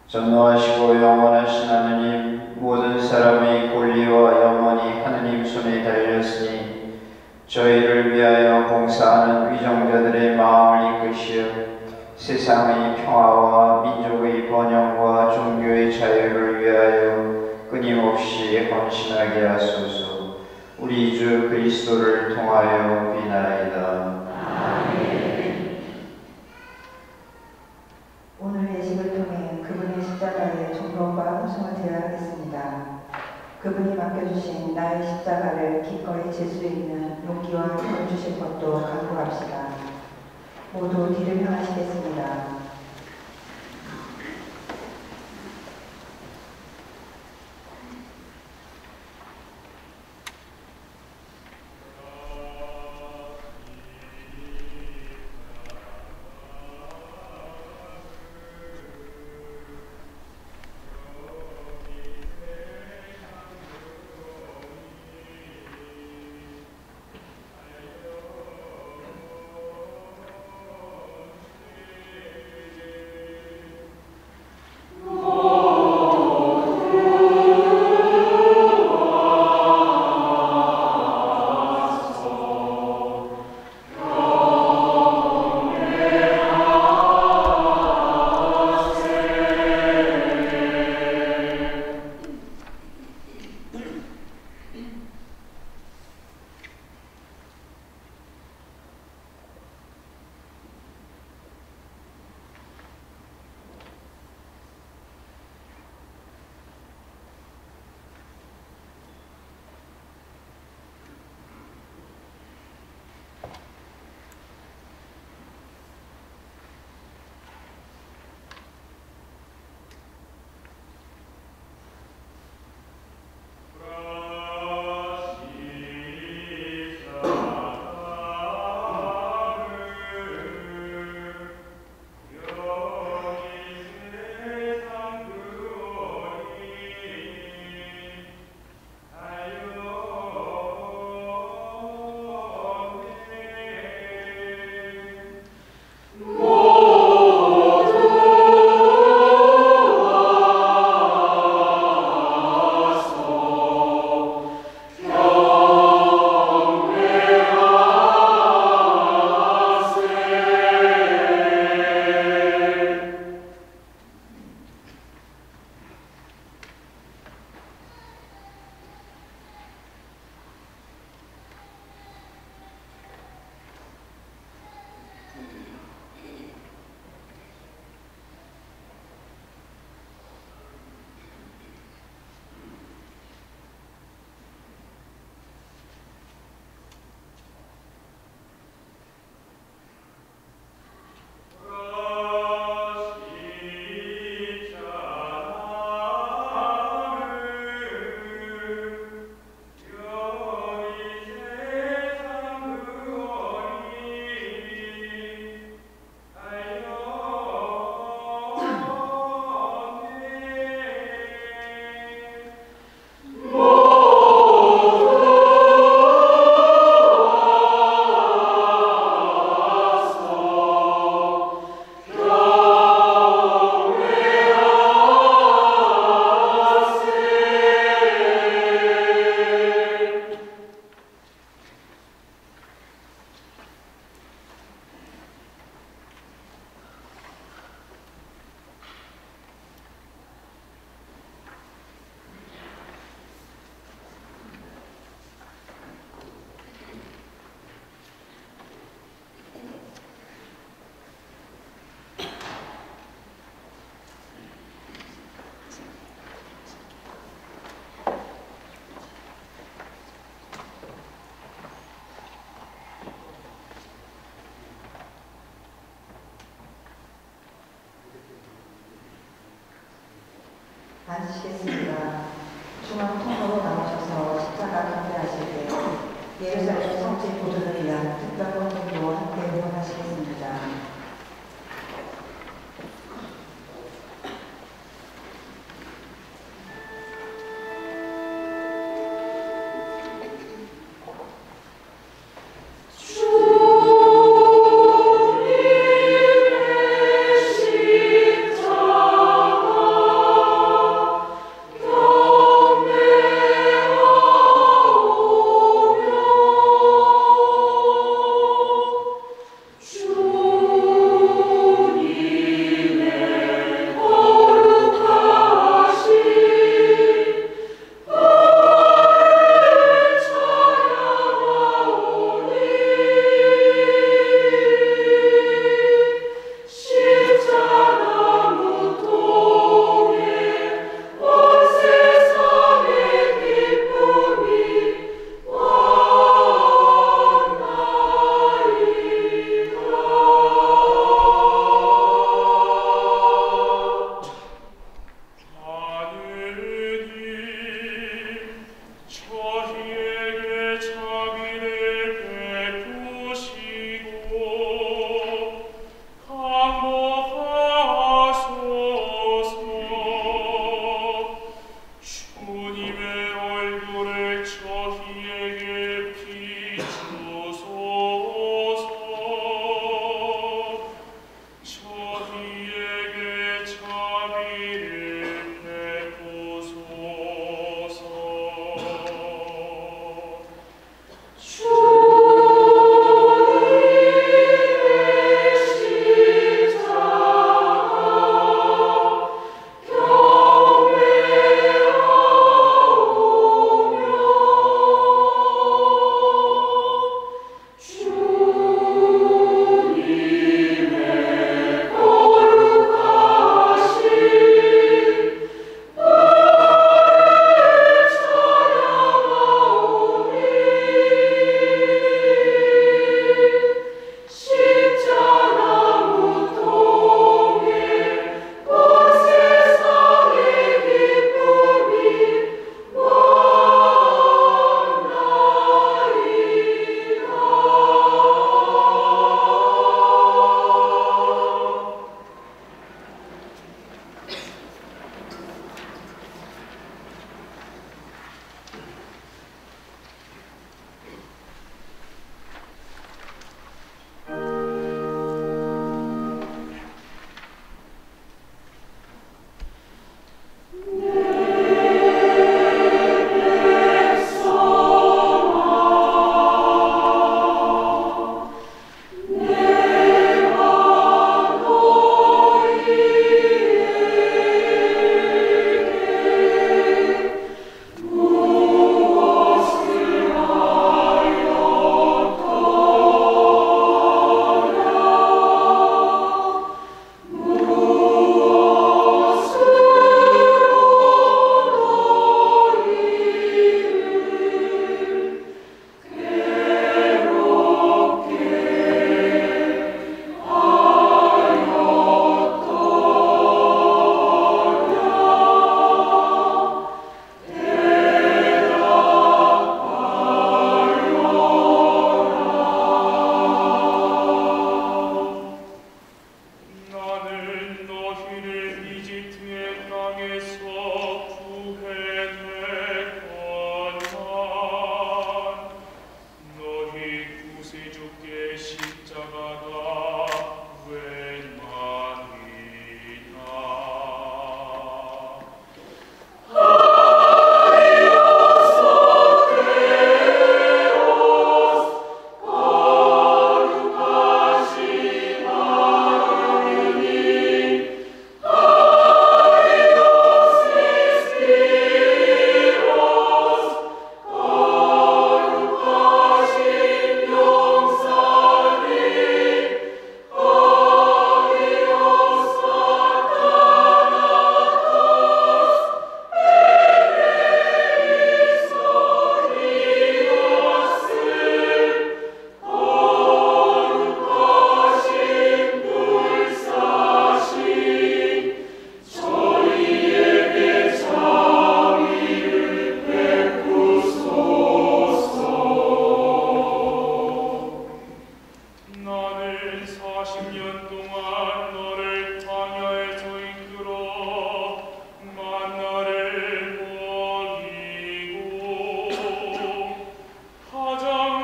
전능하시고 영원하신 하느님, 모든 사람의 권리와 영원히 하느님 손에 달렸으니 저희를 위하여 봉사하는 위정자들의 마음을 이끄시어 세상의 평화와 민족의 번영과 종교의 자유를 위하여 끊임없이 헌신하게 하소서. 우리 주 그리스도를 통하여 비나이다. 오늘 예식을 통해 그분의 십자가의 존경과 후승을 드려야겠습니다. 그분이 맡겨주신 나의 십자가를 기꺼이 질 수 있는 용기와 힘을 주실 것도 간구합시다. 모두 뒤를 향하시겠습니다.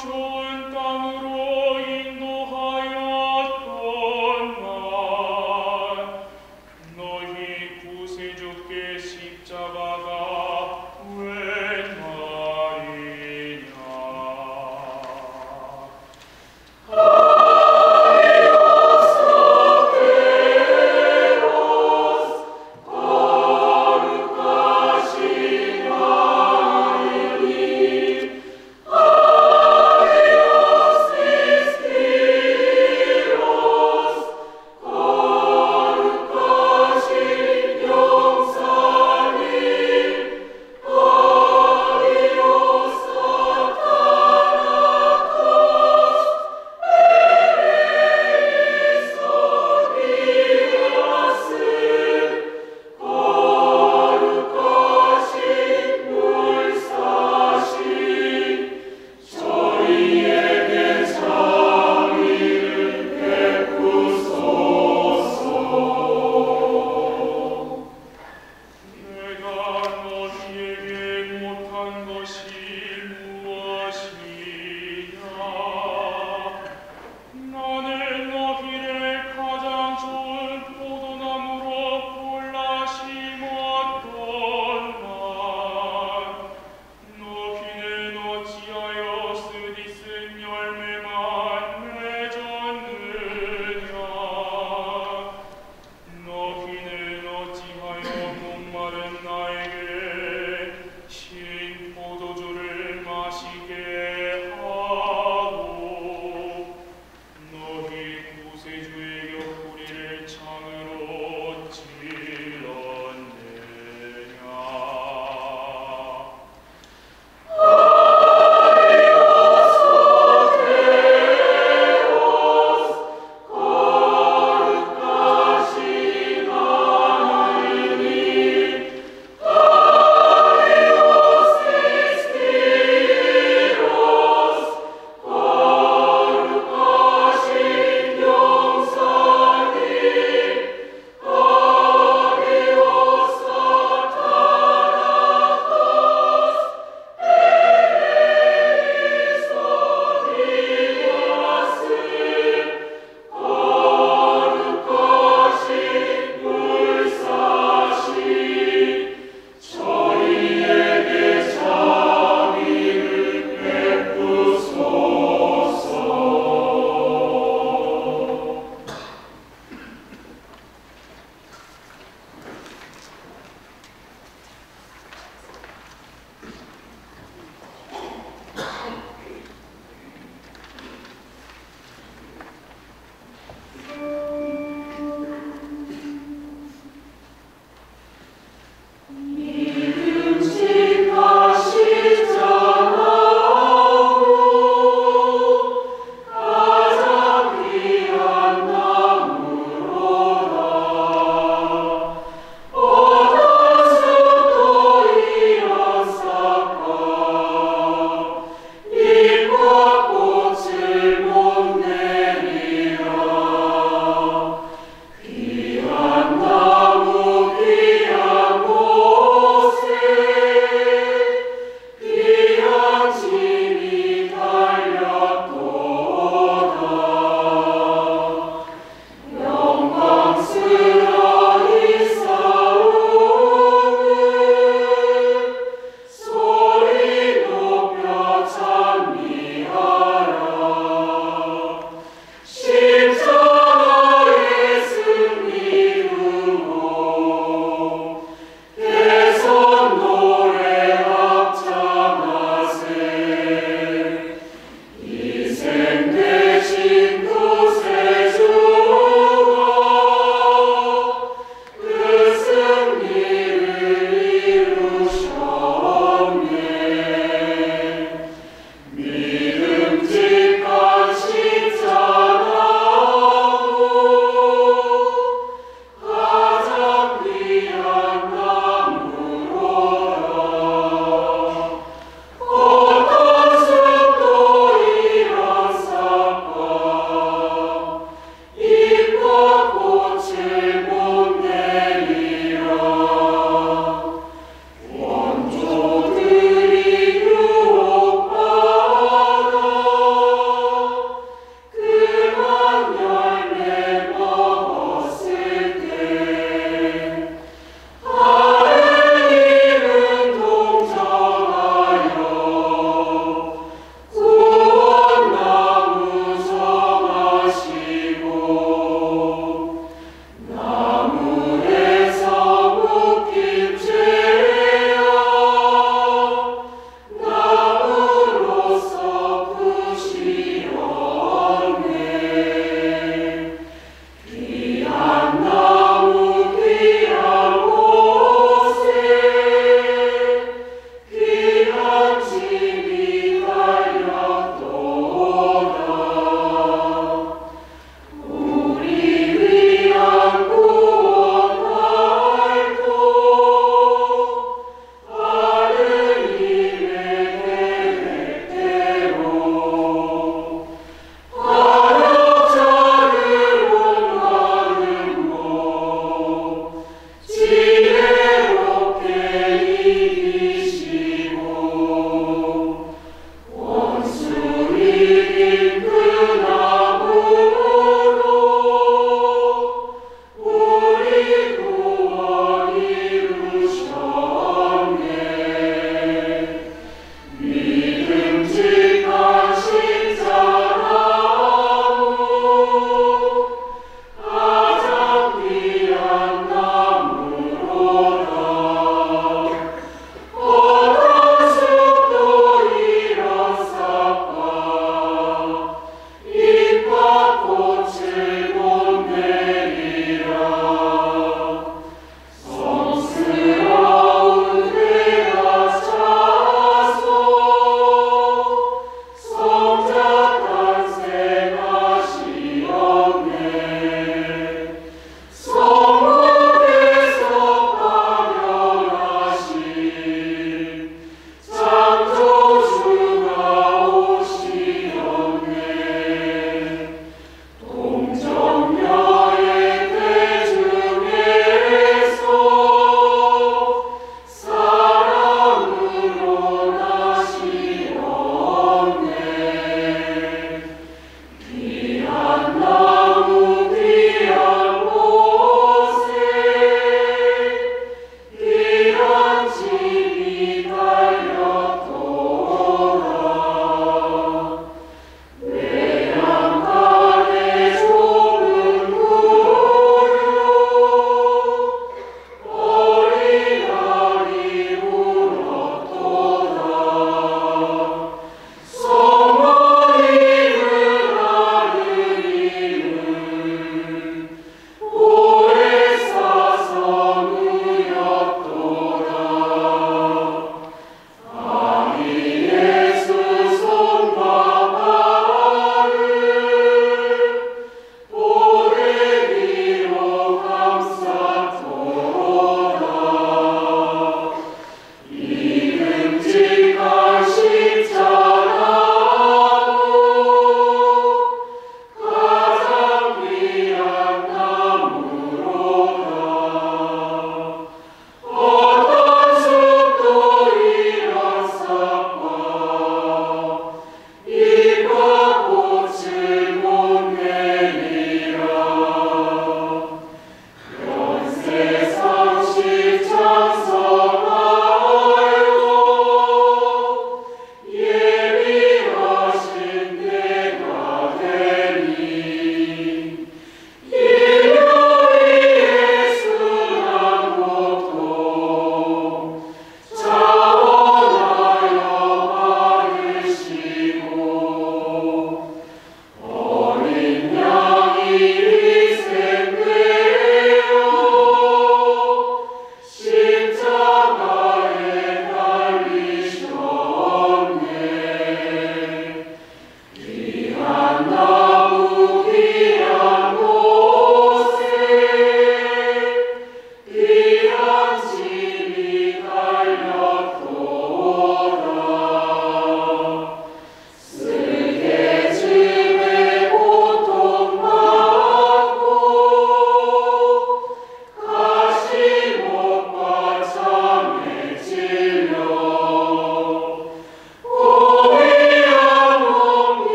좋은 땅으로 인도하였던 날 너희 구세주께 십자가가 웬 말이냐. 아 이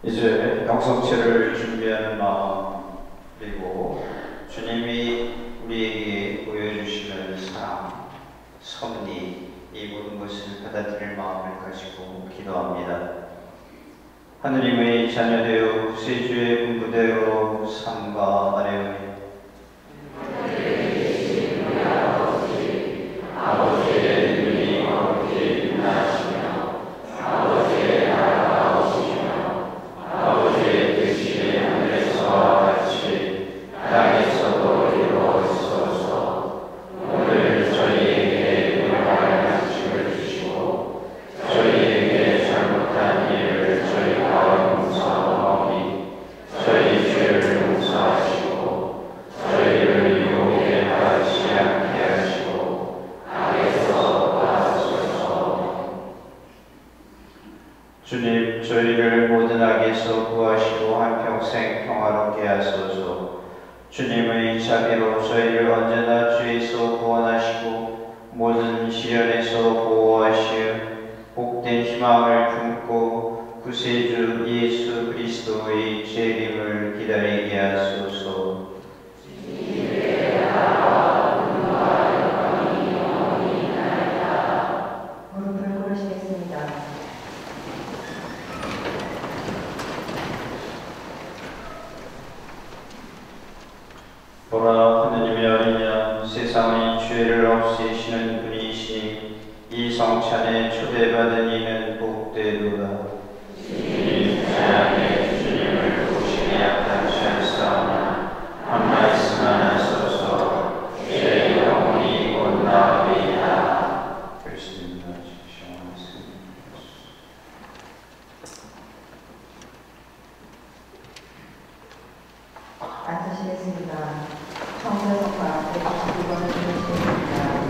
이제 영성체를 준비하는 마음, 그리고 주님이 우리에게 보여주시는 사랑, 섭리, 이 모든 것을 받아들일 마음을 가지고 기도합니다. 하느님의 자녀되어 구세주의 분부대로 삼가하려니 아버지의 눈이 거룩히 빛나시며 아버지의 나라가 오시며 아버지의 뜻이 하늘에서와 같이 땅에서도 이루어지소서. 오늘 저희에게 일용할 양식을 주시고 저희에게 잘못한 일을 저희가 용서하오니 저희 죄를 용서하시고 저희를 유혹에 빠지지 않게 하시고 악에서 구하소서. 주님, 저희를 모든 악에서 구하시고 한평생 평화롭게 하소서. 주님의 자비로 저희를 언제나 죄에서 구원하시고 모든 시련에서 보호하시어 복된 희망을 품고 구세주 예수 그리스도의 재림을 기다리게 하소서. 무릎을 꿇으시겠습니다. 보라, 하느님의 어린 양, 세상의 죄를 없애시는 분이시니 이 성찬에 초대받은 이는 복되도다. 주님 찬양에 주님을 보시기 약하지 않사오나 한 말씀 하나 써서 제 영혼이 곧 나으리이다. 그리스도님 나주시오. 앉으시겠습니다. 성서성과 192번을 드리시겠습니다.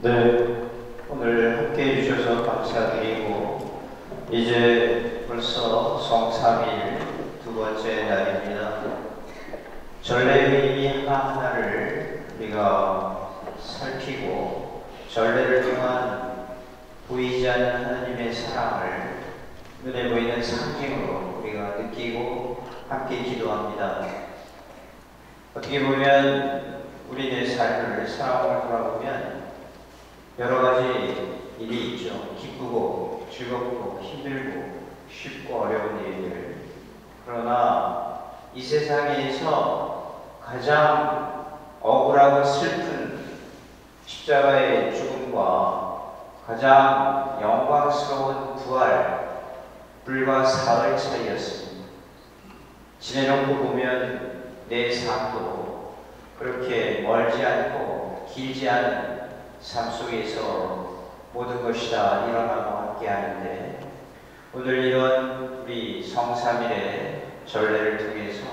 네, 오늘 함께 해주셔서 감사드리고 이제 벌써 성삼일 두 번째 날입니다. 전례의 의미 하나하나를 우리가 살피고 전례를 통한 보이지 않는 하나님의 사랑을 눈에 보이는 상징으로 우리가 느끼고 함께 기도합니다. 어떻게 보면 우리의 삶을 상황을 돌아보면 여러 가지 일이 있죠. 기쁘고 즐겁고 힘들고 쉽고 어려운 일들. 그러나 이 세상에서 가장 억울하고 슬픈 십자가의 죽음과 가장 영광스러운 부활, 불과 사흘 차이였습니다. 지내놓고 보면 내 삶도 그렇게 멀지 않고 길지 않은 삶 속에서 모든 것이 다 일어나고 함께 하는데, 오늘 이런 우리 성삼일의 전례를 통해서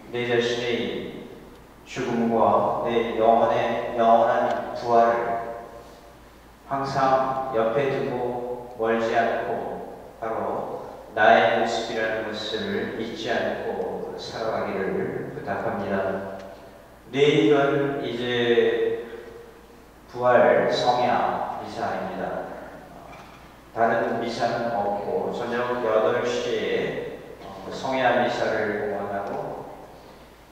내 자신의 죽음과 내 영원한 부활을 항상 옆에 두고 멀지 않고 바로 나의 모습이라는 것을 잊지 않고 살아가기를 부탁합니다. 내일은 이제 부활 성야 미사입니다. 다른 미사는 없고 저녁 8시에 성야 미사를 공헌하고,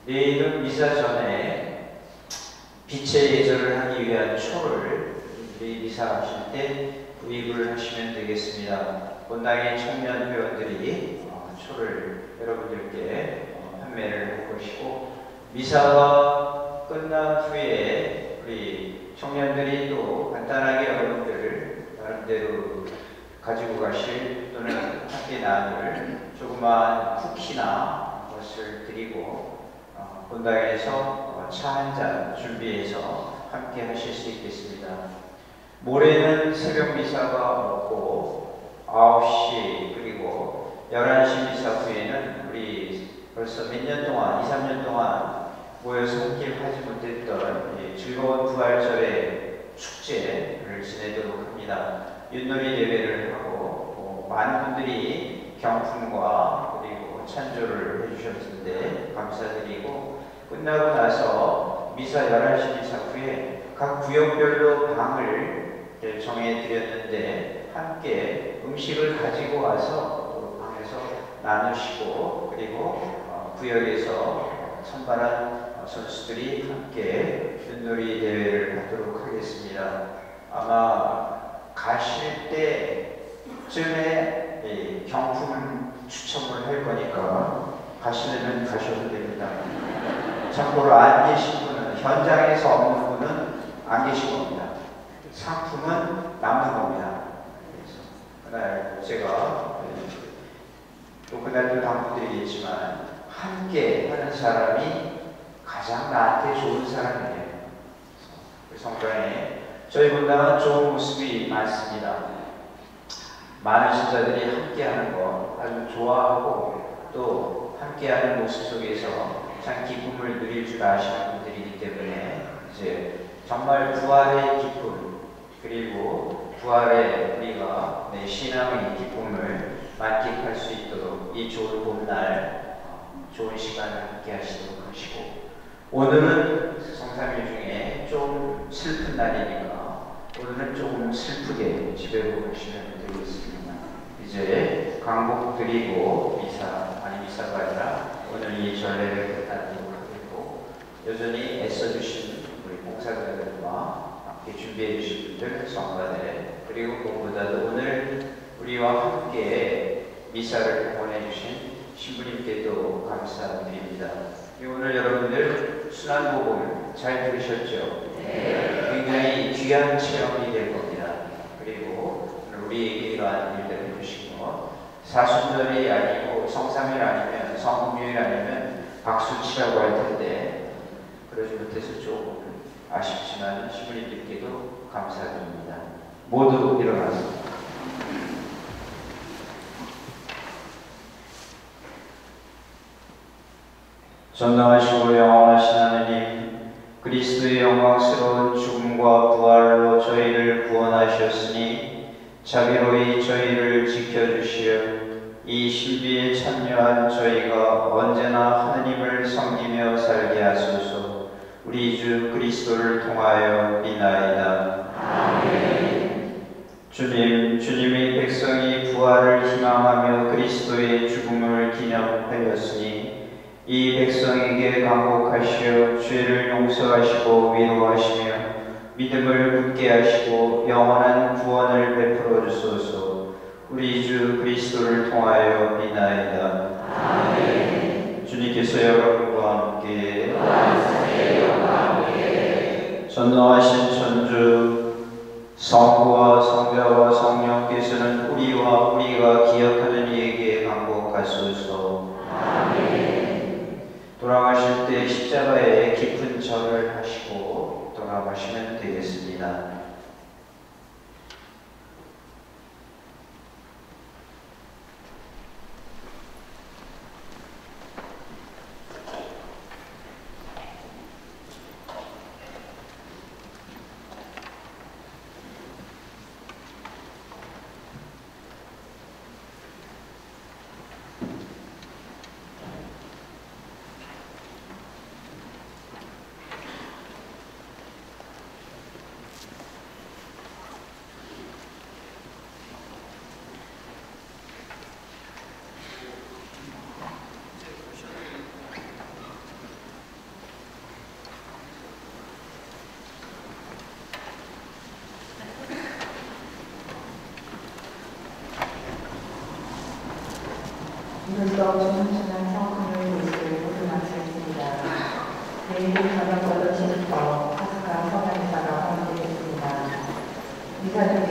내일은 미사 전에 빛의 예절을 하기 위한 초를 우리 미사하실 때 구입을 하시면 되겠습니다. 본당의 청년 회원들이 초를 여러분들께 판매를 할 것이고, 미사가 끝난 후에 우리 청년들이 또 간단하게 여러분들 나름대로 가지고 가실 또는 함께 나눌 조그마한 쿠키나 것을 드리고 본당에서 차 한 잔 준비해서 함께 하실 수 있겠습니다. 모레는 새벽 미사가 없고 9시 그리고 11시 미사 후에는 우리 벌써 몇 년 동안 2, 3년 동안 모여서 함께 하지 못했던 즐거운 부활절의 축제를 지내도록 합니다. 윷놀이 대회를 하고 많은 분들이 경품과 그리고 찬조를 해주셨는데 감사드리고, 끝나고 나서 미사 11시 미사 후에 각 구역별로 방을 정해드렸는데 함께 음식을 가지고 와서 방에서 나누시고, 그리고 구역에서 선발한 선수들이 함께 윷놀이 대회를 하도록 하겠습니다. 아마 가실 때쯤에 경품 추첨을 할 거니까 가시려면 가셔도 됩니다. 참고로 안 계신 분은, 현장에서 없는 분은 안 계신 겁니다. 상품은 남는 겁니다. 그래서 그날 제가 또 그날도 당부드리겠지만 함께 하는 사람이 가장 나한테 좋은 사람이에요. 성전에 저희 본당은 좋은 모습이 많습니다. 많은 신자들이 함께하는 거 아주 좋아하고 또 함께하는 모습 속에서 참 기쁨을 누릴 줄 아시는 분들이기 때문에 이제 정말 부활의 기쁨 그리고 부활의 우리가 내 신앙의 기쁨을 만끽할 수 있도록 이 좋은 봄날 좋은 시간을 함께 하시도록 하시고, 오늘은 성삼일 중에 좀 슬픈 날이니까 오늘은 조금 슬프게 집에 가시면 되겠습니다. 이제 강복 드리고 미사가 아니라 오늘 이 전례를 끝나도록 하겠고, 여전히 애써주신 우리 봉사자들과 함께 준비해 주신 분들, 성가대, 그리고 무엇보다도 오늘 우리와 함께 미사를 공헌해 주신 신부님께도 감사드립니다. 오늘 여러분들 순환복음 잘 들으셨죠? 네. 굉장히 귀한 체험이 될 겁니다. 그리고 오늘 우리에게 이러한 일들을 해주신 것, 사순절이 아니고 성삼일 아니면 성금요일 아니면 박수치라고 할 텐데 그러지 못해서 조금 아쉽지만 신부님들께도 감사드립니다. 모두 일어나서 전능하시고 영원하신 하느님, 그리스도의 영광스러운 죽음과 부활로 저희를 구원하셨으니 자비로이 저희를 지켜주시어 이 신비에 참여한 저희가 언제나 하느님을 섬기며 살게 하소서. 우리 주 그리스도를 통하여 비나이다. 아멘. 주님의 백성이 부활을 희망하며 그리스도의 죽음을 기념하였으니 이 백성에게 강복하시어 죄를 용서하시고 위로하시며 믿음을 굳게 하시고 영원한 구원을 베풀어 주소서. 우리 주 그리스도를 통하여 비나이다. 아멘. 주님께서 여러분과 함께 전능하신 천주 성부와 성자와 성령께서는 우리와 우리가 기억하는 이에게 강복하소서. 아멘. 돌아가실 때 십자가에 깊은 절을 하시고 돌아가시면 되겠습니다. 이로써 주문주는 성금을 모습을 모두 마치겠습니다. 내일 저녁 8시부터 파스카 성탄사가 헌되겠습니다. 미사를